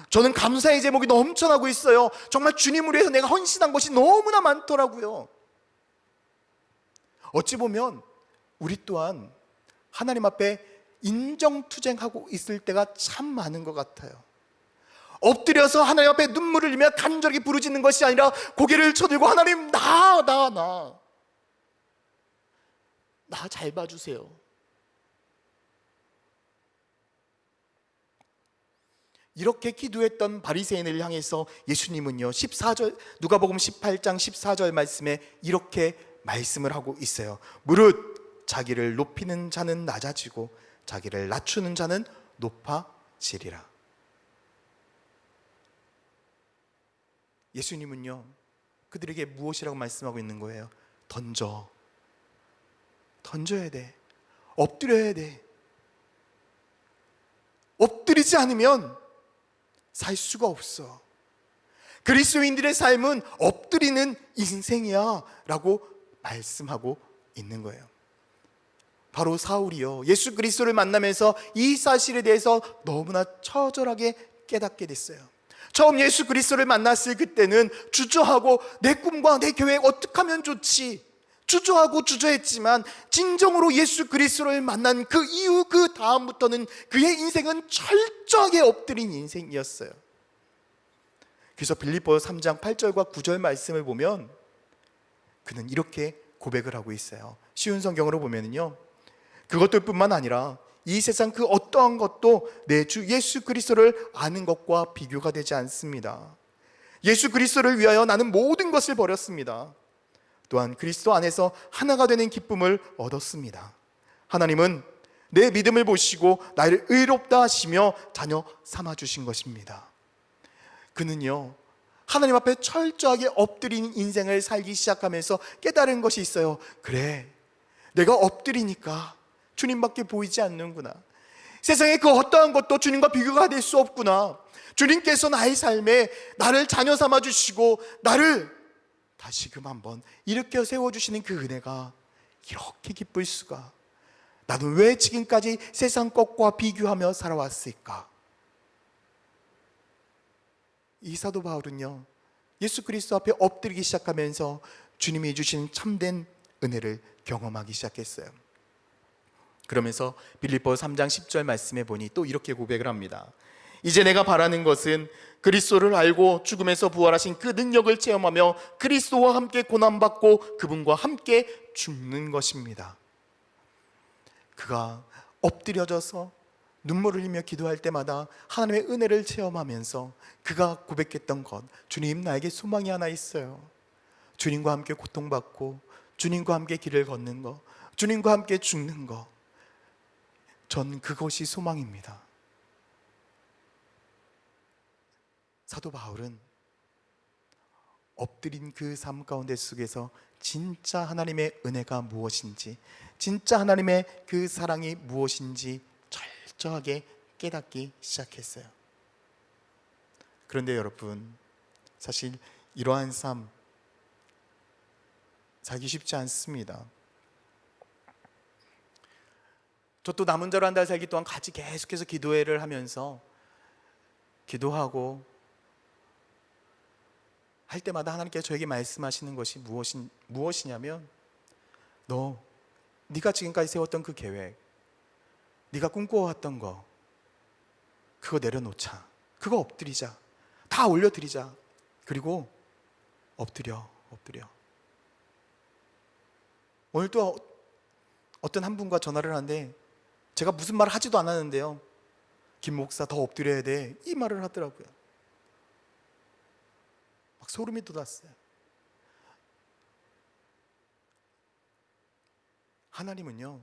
저는 감사의 제목이 넘쳐나고 있어요. 정말 주님을 위해서 내가 헌신한 것이 너무나 많더라고요. 어찌 보면 우리 또한 하나님 앞에 인정투쟁하고 있을 때가 참 많은 것 같아요. 엎드려서 하나님 앞에 눈물을 흘리며 간절하게 부르짖는 것이 아니라 고개를 쳐들고 하나님, 나 잘 봐주세요. 이렇게 기도했던 바리새인을 향해서 예수님은요, 14절 누가복음 18장 14절 말씀에 이렇게 말씀을 하고 있어요. 무릇 자기를 높이는 자는 낮아지고 자기를 낮추는 자는 높아지리라. 예수님은요, 그들에게 무엇이라고 말씀하고 있는 거예요? 던져야 돼. 엎드려야 돼. 엎드리지 않으면 살 수가 없어. 그리스도인들의 삶은 엎드리는 인생이야 라고 말씀하고 있는 거예요. 바로 사울이요, 예수 그리스도를 만나면서 이 사실에 대해서 너무나 처절하게 깨닫게 됐어요. 처음 예수 그리스도를 만났을 그때는 주저하고 내 꿈과 내 계획 어떻게 하면 좋지, 주저하고 주저했지만 진정으로 예수 그리스도를 만난 그 이후 그 다음부터는 그의 인생은 철저하게 엎드린 인생이었어요. 그래서 빌립보서 3장 8절과 9절 말씀을 보면 그는 이렇게 고백을 하고 있어요. 쉬운 성경으로 보면은요, 그것들뿐만 아니라 이 세상 그 어떠한 것도 내 주 예수 그리스도를 아는 것과 비교가 되지 않습니다. 예수 그리스도를 위하여 나는 모든 것을 버렸습니다. 또한 그리스도 안에서 하나가 되는 기쁨을 얻었습니다. 하나님은 내 믿음을 보시고 나를 의롭다 하시며 자녀 삼아 주신 것입니다. 그는요, 하나님 앞에 철저하게 엎드린 인생을 살기 시작하면서 깨달은 것이 있어요. 그래, 내가 엎드리니까 주님밖에 보이지 않는구나. 세상에 그 어떠한 것도 주님과 비교가 될 수 없구나. 주님께서 나의 삶에 나를 자녀 삼아 주시고 나를 다시금 한번 일으켜 세워주시는 그 은혜가 이렇게 기쁠 수가. 나는 왜 지금까지 세상 것과 비교하며 살아왔을까? 이 사도 바울은요, 예수 그리스도 앞에 엎드리기 시작하면서 주님이 주신 참된 은혜를 경험하기 시작했어요. 그러면서 빌립보서 3장 10절 말씀에 보니 또 이렇게 고백을 합니다. 이제 내가 바라는 것은 그리스도를 알고 죽음에서 부활하신 그 능력을 체험하며 그리스도와 함께 고난받고 그분과 함께 죽는 것입니다. 그가 엎드려져서 눈물을 흘리며 기도할 때마다 하나님의 은혜를 체험하면서 그가 고백했던 것, 주님, 나에게 소망이 하나 있어요. 주님과 함께 고통받고 주님과 함께 길을 걷는 것, 주님과 함께 죽는 것, 전 그것이 소망입니다. 사도 바울은 엎드린 그 삶 가운데 속에서 진짜 하나님의 은혜가 무엇인지, 진짜 하나님의 그 사랑이 무엇인지 철저하게 깨닫기 시작했어요. 그런데 여러분, 사실 이러한 삶 살기 쉽지 않습니다. 저 또 남은 자로 한 달 살기 동안 같이 계속해서 기도회를 하면서 기도하고 할 때마다 하나님께서 저에게 말씀하시는 것이 무엇이냐면, 네가 지금까지 세웠던 그 계획, 네가 꿈꿔왔던 거, 그거 내려놓자. 그거 엎드리자. 다 올려드리자. 그리고 엎드려. 오늘 또 어떤 한 분과 전화를 하는데 제가 무슨 말을 하지도 않았는데요, 김 목사 더 엎드려야 돼, 이 말을 하더라고요. 막 소름이 돋았어요. 하나님은요,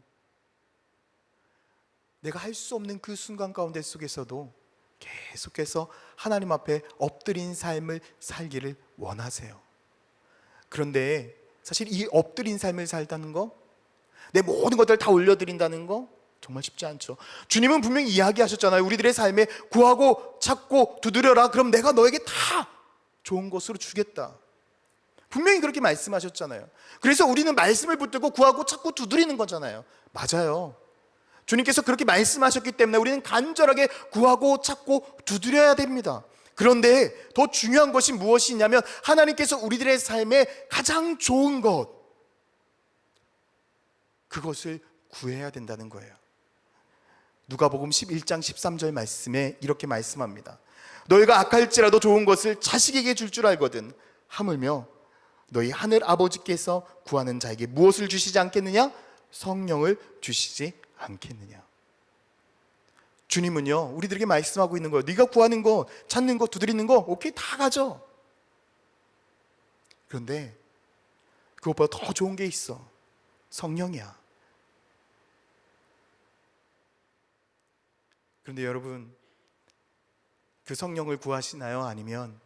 내가 할 수 없는 그 순간 가운데 속에서도 계속해서 하나님 앞에 엎드린 삶을 살기를 원하세요. 그런데 사실 이 엎드린 삶을 살다는 거, 내 모든 것들을 다 올려드린다는 거 정말 쉽지 않죠. 주님은 분명히 이야기하셨잖아요. 우리들의 삶에 구하고 찾고 두드려라, 그럼 내가 너에게 다 좋은 것으로 주겠다. 분명히 그렇게 말씀하셨잖아요. 그래서 우리는 말씀을 붙들고 구하고 찾고 두드리는 거잖아요. 맞아요. 주님께서 그렇게 말씀하셨기 때문에 우리는 간절하게 구하고 찾고 두드려야 됩니다. 그런데 더 중요한 것이 무엇이냐면, 하나님께서 우리들의 삶에 가장 좋은 것, 그것을 구해야 된다는 거예요. 누가복음 11장 13절 말씀에 이렇게 말씀합니다. 너희가 악할지라도 좋은 것을 자식에게 줄 줄 알거든 하물며 너희 하늘 아버지께서 구하는 자에게 무엇을 주시지 않겠느냐? 성령을 주시지 않겠느냐. 주님은요, 우리들에게 말씀하고 있는 거예요. 네가 구하는 거, 찾는 거, 두드리는 거 오케이, 다 가져. 그런데 그것보다 더 좋은 게 있어. 성령이야. 그런데 여러분, 그 성령을 구하시나요? 아니면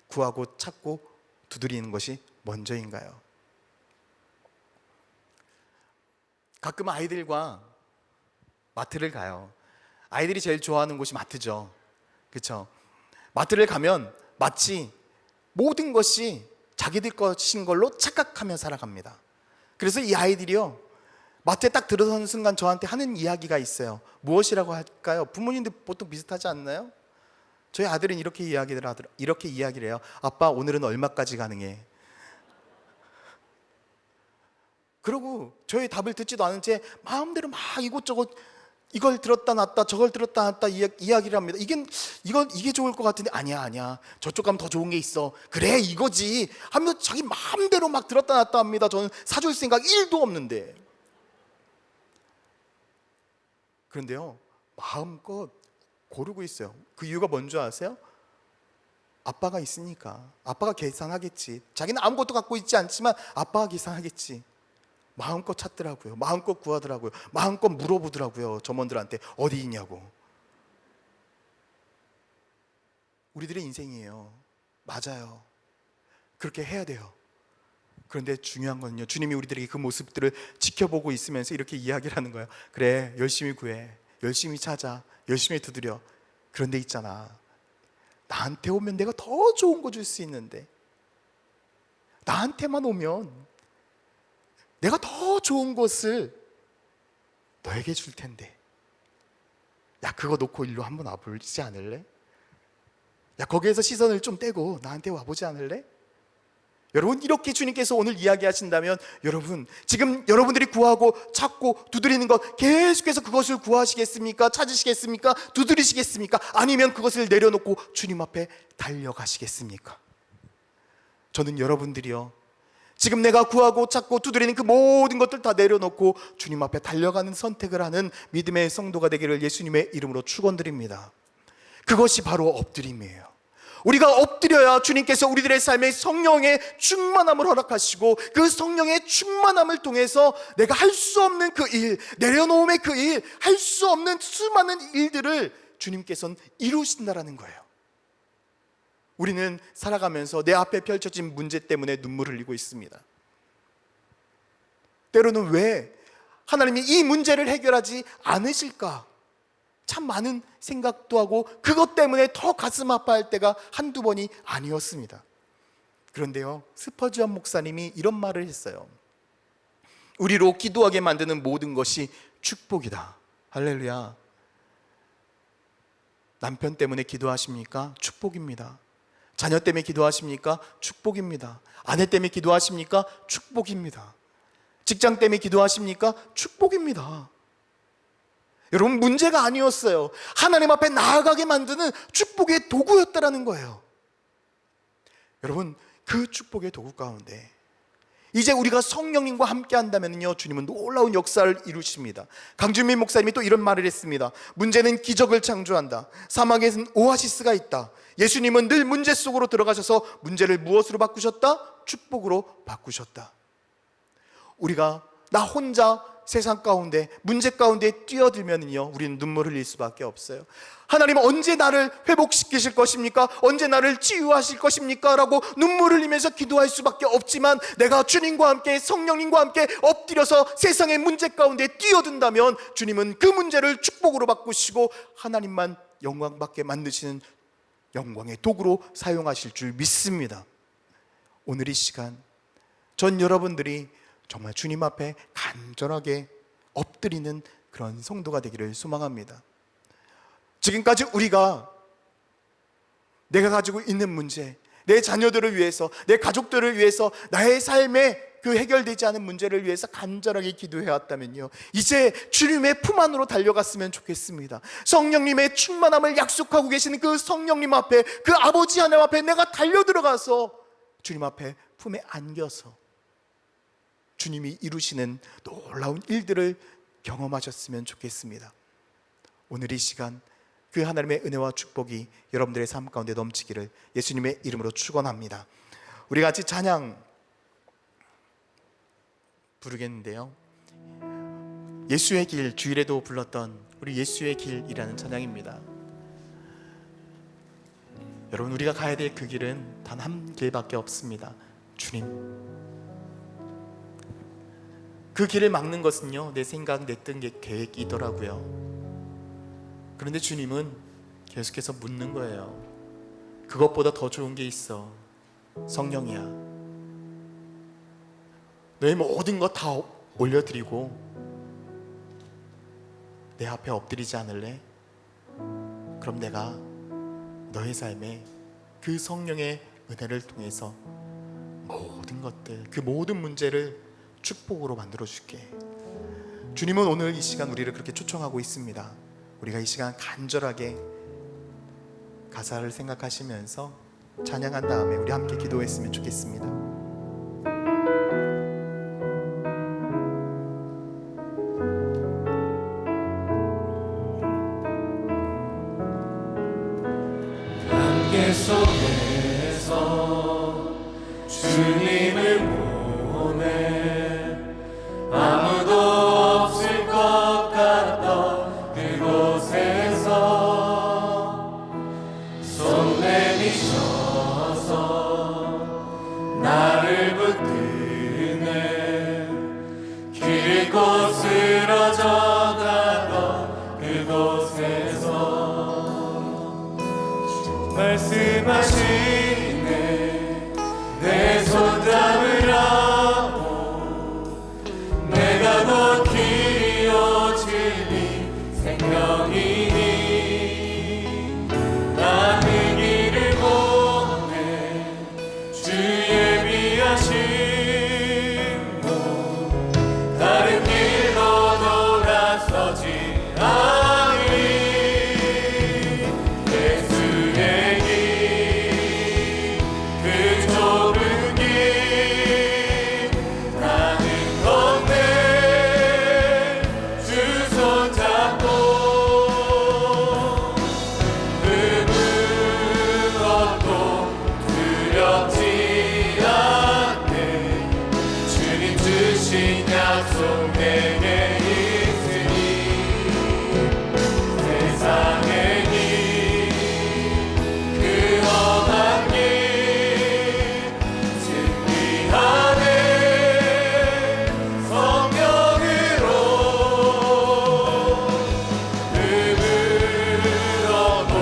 구하고 찾고 두드리는 것이 먼저인가요? 가끔 아이들과 마트를 가요. 아이들이 제일 좋아하는 곳이 마트죠. 그렇죠? 마트를 가면 마치 모든 것이 자기들 것인 걸로 착각하며 살아갑니다. 그래서 이 아이들이요, 마트에 딱 들어서는 순간 저한테 하는 이야기가 있어요. 무엇이라고 할까요? 부모님들 보통 비슷하지 않나요? 저희 아들은 이렇게 이야기를 해요. 아빠, 오늘은 얼마까지 가능해? 그러고 저희 답을 듣지도 않은 채 마음대로 막 이곳저곳 이걸 들었다 놨다 저걸 들었다 놨다 이야기를 합니다. 이게 좋을 것 같은데 아니야 저쪽 가면 더 좋은 게 있어. 그래 이거지 하면서 자기 마음대로 막 들었다 놨다 합니다. 저는 사줄 생각 1도 없는데. 그런데요, 마음껏 고르고 있어요. 그 이유가 뭔지 아세요? 아빠가 있으니까. 아빠가 계산하겠지. 자기는 아무것도 갖고 있지 않지만 아빠가 계산하겠지. 마음껏 찾더라고요. 마음껏 구하더라고요. 마음껏 물어보더라고요. 점원들한테 어디 있냐고. 우리들의 인생이에요. 맞아요. 그렇게 해야 돼요. 그런데 중요한 건요, 주님이 우리들에게 그 모습들을 지켜보고 있으면서 이렇게 이야기를 하는 거예요. 그래, 열심히 구해, 열심히 찾아, 열심히 두드려. 그런데 있잖아, 나한테 오면 내가 더 좋은 거 줄 수 있는데, 나한테만 오면 내가 더 좋은 것을 너에게 줄 텐데, 야, 그거 놓고 일로 한번 와보지 않을래? 야, 거기에서 시선을 좀 떼고 나한테 와보지 않을래? 여러분, 이렇게 주님께서 오늘 이야기하신다면, 여러분, 지금 여러분들이 구하고 찾고 두드리는 것, 계속해서 그것을 구하시겠습니까? 찾으시겠습니까? 두드리시겠습니까? 아니면 그것을 내려놓고 주님 앞에 달려가시겠습니까? 저는 여러분들이요, 지금 내가 구하고 찾고 두드리는 그 모든 것들 다 내려놓고 주님 앞에 달려가는 선택을 하는 믿음의 성도가 되기를 예수님의 이름으로 축원드립니다. 그것이 바로 엎드림이에요. 우리가 엎드려야 주님께서 우리들의 삶에 성령의 충만함을 허락하시고, 그 성령의 충만함을 통해서 내가 할 수 없는 그 일, 내려놓음의 그 일, 할 수 없는 수많은 일들을 주님께서는 이루신다라는 거예요. 우리는 살아가면서 내 앞에 펼쳐진 문제 때문에 눈물을 흘리고 있습니다. 때로는 왜 하나님이 이 문제를 해결하지 않으실까? 참 많은 생각도 하고 그것 때문에 더 가슴 아파할 때가 한두 번이 아니었습니다. 그런데요, 스퍼지언 목사님이 이런 말을 했어요. 우리로 기도하게 만드는 모든 것이 축복이다. 할렐루야. 남편 때문에 기도하십니까? 축복입니다. 자녀 때문에 기도하십니까? 축복입니다. 아내 때문에 기도하십니까? 축복입니다. 직장 때문에 기도하십니까? 축복입니다. 여러분, 문제가 아니었어요. 하나님 앞에 나아가게 만드는 축복의 도구였다라는 거예요. 여러분, 그 축복의 도구 가운데 이제 우리가 성령님과 함께 한다면요, 주님은 놀라운 역사를 이루십니다. 강준민 목사님이 또 이런 말을 했습니다. 문제는 기적을 창조한다. 사막에는 오아시스가 있다. 예수님은 늘 문제 속으로 들어가셔서 문제를 무엇으로 바꾸셨다? 축복으로 바꾸셨다. 우리가 나 혼자 세상 가운데, 문제 가운데 뛰어들면요, 우리는 눈물을 흘릴 수밖에 없어요. 하나님은 언제 나를 회복시키실 것입니까? 언제 나를 치유하실 것입니까? 라고 눈물을 흘리면서 기도할 수밖에 없지만, 내가 주님과 함께, 성령님과 함께 엎드려서 세상의 문제 가운데 뛰어든다면 주님은 그 문제를 축복으로 바꾸시고 하나님만 영광받게 만드시는 영광의 도구로 사용하실 줄 믿습니다. 오늘 이 시간 전 여러분들이 정말 주님 앞에 간절하게 엎드리는 그런 성도가 되기를 소망합니다. 지금까지 우리가 내가 가지고 있는 문제, 내 자녀들을 위해서, 내 가족들을 위해서, 나의 삶에 그 해결되지 않은 문제를 위해서 간절하게 기도해왔다면요, 이제 주님의 품 안으로 달려갔으면 좋겠습니다. 성령님의 충만함을 약속하고 계시는 그 성령님 앞에, 그 아버지 하나님 앞에 내가 달려들어가서 주님 앞에 품에 안겨서 주님이 이루시는 놀라운 일들을 경험하셨으면 좋겠습니다. 오늘 이 시간 그 하나님의 은혜와 축복이 여러분들의 삶 가운데 넘치기를 예수님의 이름으로 축원합니다. 우리 같이 찬양 부르겠는데요, 예수의 길, 주일에도 불렀던 우리 예수의 길이라는 찬양입니다. 여러분, 우리가 가야 될 그 길은 단 한 길밖에 없습니다. 주님. 그 길을 막는 것은요, 내 생각, 내 뜻, 내 계획이더라고요. 그런데 주님은 계속해서 묻는 거예요. 그것보다 더 좋은 게 있어. 성령이야. 너의 모든 것 다 올려드리고 내 앞에 엎드리지 않을래? 그럼 내가 너의 삶에 그 성령의 은혜를 통해서 모든 것들, 그 모든 문제를 축복으로 만들어줄게. 주님은 오늘 이 시간 우리를 그렇게 초청하고 있습니다. 우리가 이 시간 간절하게 가사를 생각하시면서 찬양한 다음에 우리 함께 기도했으면 좋겠습니다. 함께 속에서 주님을 보내 주시네 내 손 잡으라고 내가 곧 길이 오지니 생명이니 나는 길을 보내 주 예비하신 곳 다른 길로 돌아서지 않으리 예수의 길 그 좁은 길 나는 건네 주 손잡고 그 무엇도 두렵지 않네 주님 주신 약속 내게 있으니 세상의 길 그 험한 길 승리하네 성령으로 누구로도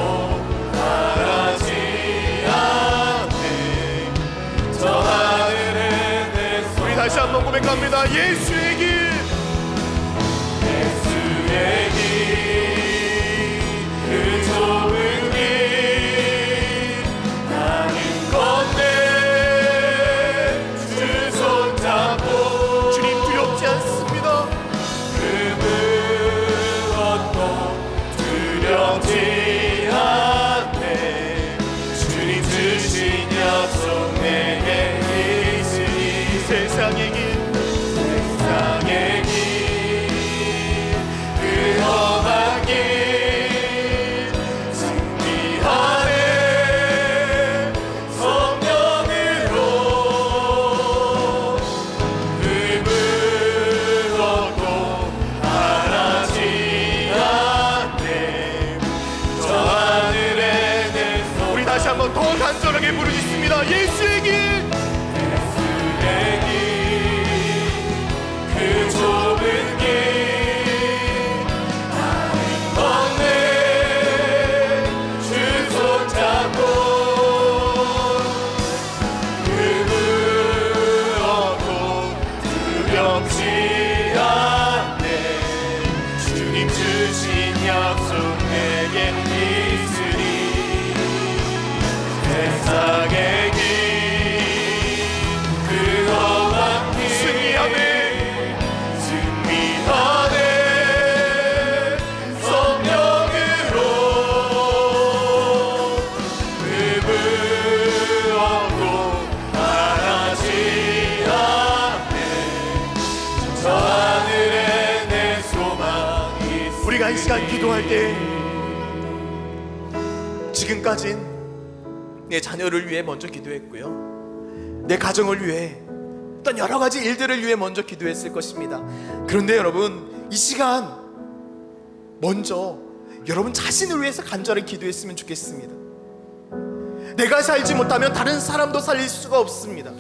바라지 않네 저 하늘에 내 우리 다시 한번 고백합니다. 예수의 길. 예수의 길 그 좁은 길 나는 건네 주 손잡고 주님 두렵지 않습니다. 그 무엇도 두렵지 않네 주님 주신 약속 내게 있으니 세상의 길. 세상의 길 그 험한 길 승리하네 성령으로 그 무엇도 바라지 않네 저 하늘에 내 손 우리 다시 한번 더 간절하게 부르짖습니다. 예수의 길. 예수의 길 그 좁은 길 나는 건네 주 손잡고 그 무엇도 두렵지 않네 주님 주신 약속 내게 있으니 세상의 길 그 험한 길 승리하네 승리하네 성령으로 그 무엇도 바라지 않네 저 하늘에 내 소망이 우리가 이 시간 기도할 때 지금까진 내 자녀를 위해 먼저 기도했고요. 내 가정을 위해 어떤 여러 가지 일들을 위해 먼저 기도했을 것입니다. 그런데 여러분 이 시간 먼저 여러분 자신을 위해서 간절히 기도했으면 좋겠습니다. 내가 살지 못하면 다른 사람도 살릴 수가 없습니다.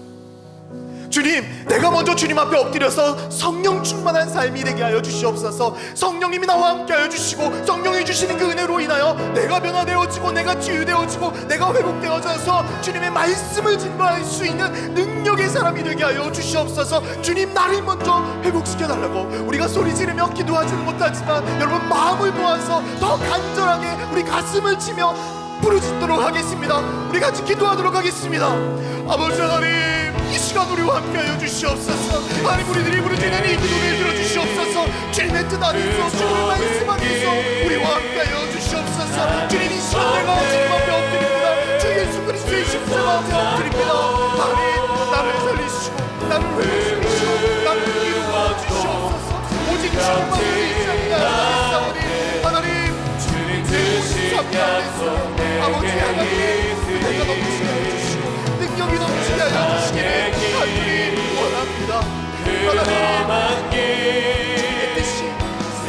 주님, 내가 먼저 주님 앞에 엎드려서 성령 충만한 삶이 되게 하여 주시옵소서. 성령님이 나와 함께 하여 주시고 성령이 주시는 그 은혜로 인하여 내가 변화되어지고 내가 치유되어지고 내가 회복되어져서 주님의 말씀을 증거할 수 있는 능력의 사람이 되게 하여 주시옵소서. 주님, 나를 먼저 회복시켜달라고 우리가 소리 지르며 기도하지는 못하지만 여러분 마음을 모아서 더 간절하게 우리 가슴을 치며 부르짖도록 하겠습니다. 우리 같이 기도하도록 하겠습니다. 아버지 하나님, 이 시간 우리와 함께하여 주시옵소서. 하나님, 우리들이 부르짖는 이 기도를 들어주시옵소서. 주님의 뜻 안에서 주님의 말씀 안에서 우리와 함께하여 주시옵소서. 주님, 이 시간 내가 주님 앞에 엎드립니다. 주 예수 그리스도의 십자가 앞에 엎드립니다. 하나님, 나를 살리시고 나를 회복시키시고 나를 이루어 주시옵소서. 오직 주님만 의지합니다. 하나님, 주님 주신 약속 아버지 내게 하나님, 내가 넘치게 하여 있으니 주시고 능력이 넘치게 하여 주시기를 간절히 원합니다. 하나님, 험한 길 주님의 뜻이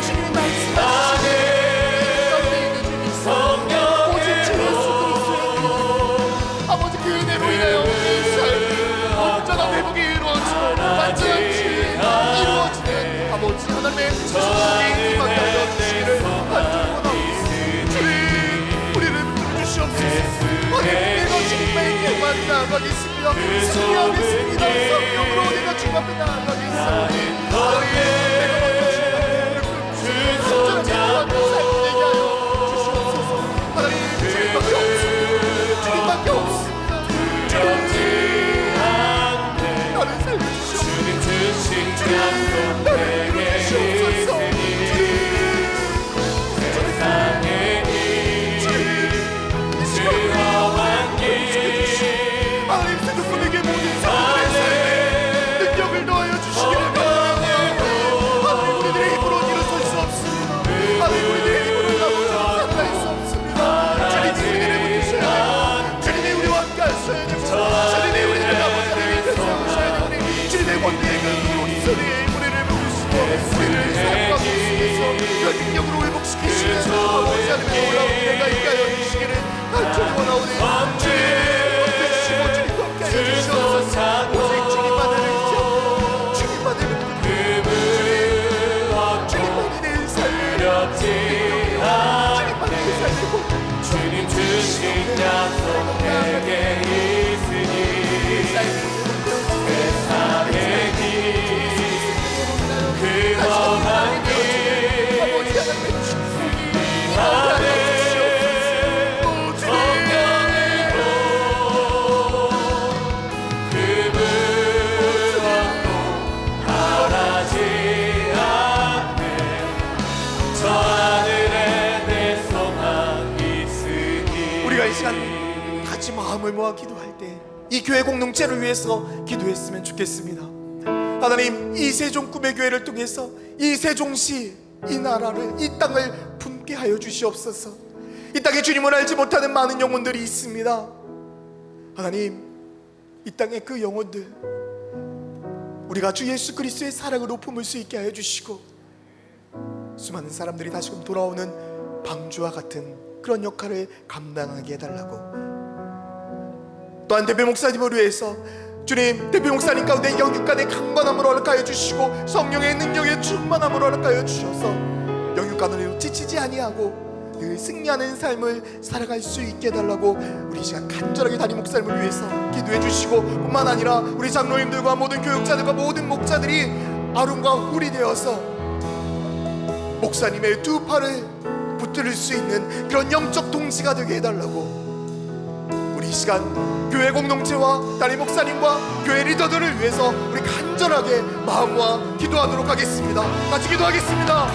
주님의 말씀 가운데 있는 주님 오직 주 예수 그리스도의 아버지 그 은혜로 인하여 나아가겠습니다. 승리하겠습니다. 성령으로 내가 주 앞에 나아가겠습니다. 내가 먼저 주님의 삶을 되게 하여 주시옵소서. 하나님 주님밖에 없습니다. 주님밖에 없습니다. 나를 살려주시옵소서. 주님 주신 약속 나를 내게 주시옵소서. 세상에 즐거운 길 하나님 생각분에게 모든 사람들의 삶에 능력을 더하여 주시기를 바랍니다. 하나님 우리들의 힘으로 일어설 수 없습니다. 하나님 우리들의 힘으로 살아갈 수 없습니다. 주님이 우리를 붙이셔야 되고 주님이 우리와 함께 하셔야 되고 주님이 우리를 나머지를 세우셔야 되고 주님의 원대의 그 소리에 우리를 부르시고 우리를 삶과 속에서 그 능력으로 회복시키시는 아버지 하나님의 놀라운 은혜가 있게 하여 주시기를 간절히 원하오니 오직 주님만을 의지하고 주님만을 믿고 주님만이 내 삶을 주님만이 내 삶을 주님 주신 약속 내게 있으니 세상의 길 그거만 길 아버지 하나님의 주님 안에 우리가 이 시간 같이 마음을 모아 기도할 때 이 교회 공동체를 위해서 기도했으면 좋겠습니다. 하나님 이 세종 꿈의 교회를 통해서 이 세종시 이 나라를 이 땅을 품게 하여 주시옵소서. 이 땅에 주님을 알지 못하는 많은 영혼들이 있습니다. 하나님 이 땅의 그 영혼들 우리가 주 예수 그리스도의 사랑으로 품을 수 있게 하여 주시고 수많은 사람들이 다시금 돌아오는 방주와 같은 그런 역할을 감당하게 해달라고. 또한 대표 목사님을 위해서 주님 대표 목사님 가운데 영육간의 강건함을 허락하여 주시고 성령의 능력에 충만함을 허락하여 주셔서 영육간으로 지치지 아니하고 늘 승리하는 삶을 살아갈 수 있게 해달라고 우리 시간 간절하게 담임 목사님을 위해서 기도해 주시고 뿐만 아니라 우리 장로님들과 모든 교육자들과 모든 목자들이 아름과 홀이 되어서 목사님의 두 팔을 붙들을 수 있는 그런 영적 동지가 되게 해달라고 우리 이 시간 교회 공동체와 담임 목사님과 교회 리더들을 위해서 우리 간절하게 마음과 기도하도록 하겠습니다. 같이 기도하겠습니다.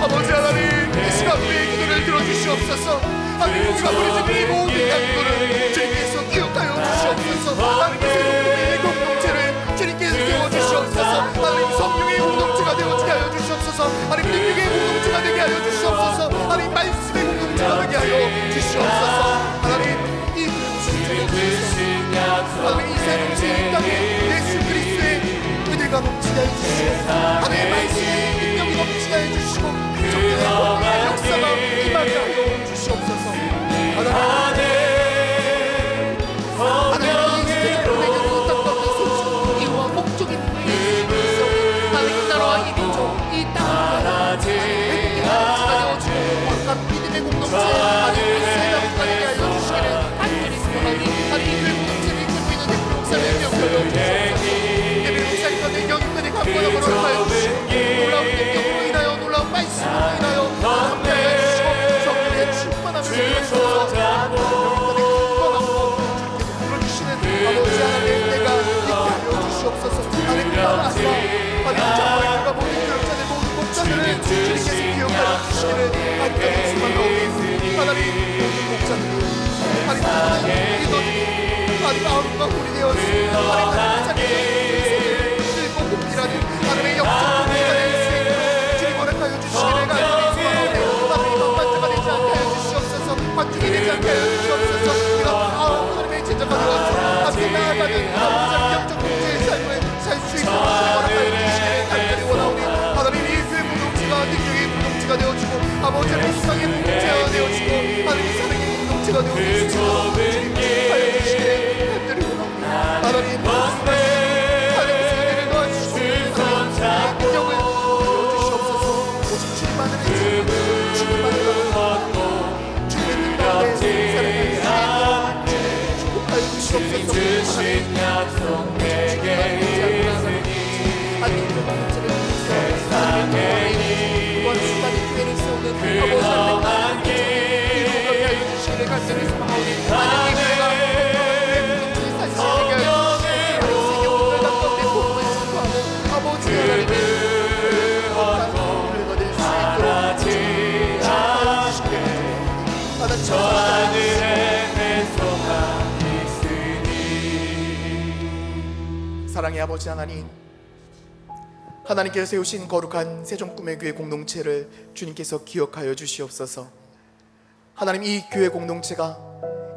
아버지 하나님 이 시간 우리의 기도를 들어주시옵소서. 하나님 우리가 부르짖는 이 모든 간구를 주님께서 기억하여 주시옵소서. 하나님께서 교회의 공동체를 주님께서 세워주시옵소서. 하나님 성령의 공동체가 되어지게 하여 주시옵소서. 하나님 능력의 공동체가 되게 하여 주시옵소서. 하나님 말씀의 공동체가 되게 하여 주시옵소서. 하나님 이 하나님 이 세상의 이 땅에 예수 그리스도의 은혜가 넘치게 해주시고 하나님의 말씀의 능력이 넘치게 해주시고 정령의 권위의 역사가 임하게 하여 주시옵소서. 하나님 이 세상을 내게로 땅가운데 세우시고 이유와 목적이 예수 그리스도 하나님 나라와 이 민족 이 땅을 회복의 공동체가 되어주고 온갖 믿음의 공동체 하나님 말씀의 나무가 되게 하여 주시기를 간절히 소원하니 하나님 이 교회 공동체를 이끌고 있는 대표 목사님의 명령을 주시옵소서. 예배 목사님과 내 영육간의 강건함을 허락하여 주시고 놀라운 능력으로 인하여 놀라운 말씀으로 인하여 함께하여 주시고 성령의 충만함을 주시옵소서. 영육간의 강건함으로 주님께서 불러주시는 아버지 하나님의 은혜가 있게 하여 주시옵소서. 하나님 따라서 하나님 장로님과 모든 교육자들 모든 목자들을 주님께서 기억하여 주시기를 간절히 소망하오니 하나님 모든 목자들 하나님 모든 리더들이 하나님 마음과 우리 되어주시고 하나님 목사님의 길고 공기라는 하나님의 영적 공기가 될 수 있도록 주님 허락하여 주시기를 간절히 소망하오니 하나님 반짝가 되지 않게 하여 주시옵소서. 관중이 되지 않게 하여 주시옵소서. 우리가 하나님의 제자가 되어서 함께 나아가는 아버지 영적 공기의 삶을 살 수 있도록 주님 허락하여 주시기를 간절히 원하오니 하나님 이 교회 공동체가 능력의 공동체가 되어주고 아버지 하나님 수상의 공동체가 되어주고 하나님 사랑의 공동체가 되어주고 주님 하여 주시기를 간절히 원하오니 하나님 아버지 험한 길 이루게 하여 주시기를 간절히 소망하오니 하나님 아버지 저 하늘에 내 소망 있으니. 사랑의 아버지 하나님, 하나님께서 세우신 거룩한 세종꿈의교회 공동체를 주님께서 기억하여 주시옵소서. 하나님, 이 교회 공동체가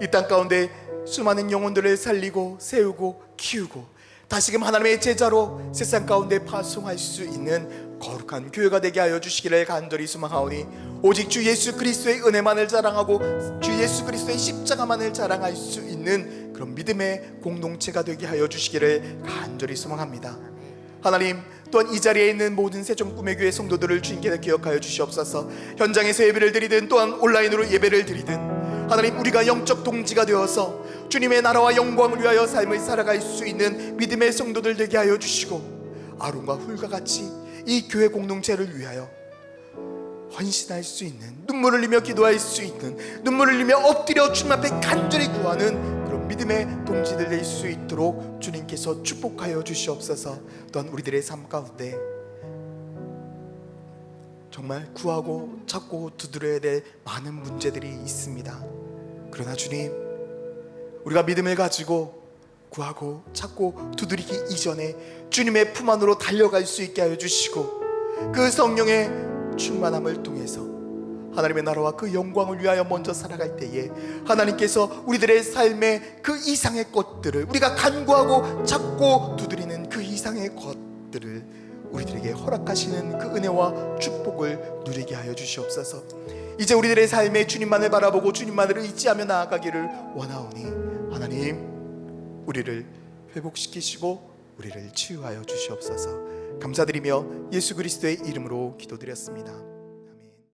이 땅 가운데 수많은 영혼들을 살리고 세우고 키우고 다시금 하나님의 제자로 세상 가운데 파송할 수 있는 거룩한 교회가 되게 하여 주시기를 간절히 소망하오니 오직 주 예수 그리스도의 은혜만을 자랑하고 주 예수 그리스도의 십자가만을 자랑할 수 있는 그런 믿음의 공동체가 되게 하여 주시기를 간절히 소망합니다. 하나님, 또한 이 자리에 있는 모든 세종꿈의교회 성도들을 주님께서 기억하여 주시옵소서. 현장에서 예배를 드리든 또한 온라인으로 예배를 드리든 하나님, 우리가 영적 동지가 되어서 주님의 나라와 영광을 위하여 삶을 살아갈 수 있는 믿음의 성도들 되게 하여 주시고 아론과 훌과 같이 이 교회 공동체를 위하여 헌신할 수 있는, 눈물을 흘리며 기도할 수 있는, 눈물을 흘리며 엎드려 주님 앞에 간절히 구하는 그런 믿음의 동지들 될 수 있도록 주님께서 축복하여 주시옵소서. 또한 우리들의 삶 가운데 정말 구하고 찾고 두드려야 될 많은 문제들이 있습니다. 그러나 주님, 우리가 믿음을 가지고 구하고 찾고 두드리기 이전에 주님의 품 안으로 달려갈 수 있게 하여 주시고 그 성령의 충만함을 통해서 하나님의 나라와 그 영광을 위하여 먼저 살아갈 때에 하나님께서 우리들의 삶의 그 이상의 것들을, 우리가 간구하고 찾고 두드리는 그 이상의 것들을 우리들에게 허락하시는 그 은혜와 축복을 누리게 하여 주시옵소서. 이제 우리들의 삶에 주님만을 바라보고 주님만을 의지하며 나아가기를 원하오니 하나님, 우리를 회복시키시고 우리를 치유하여 주시옵소서. 감사드리며 예수 그리스도의 이름으로 기도드렸습니다.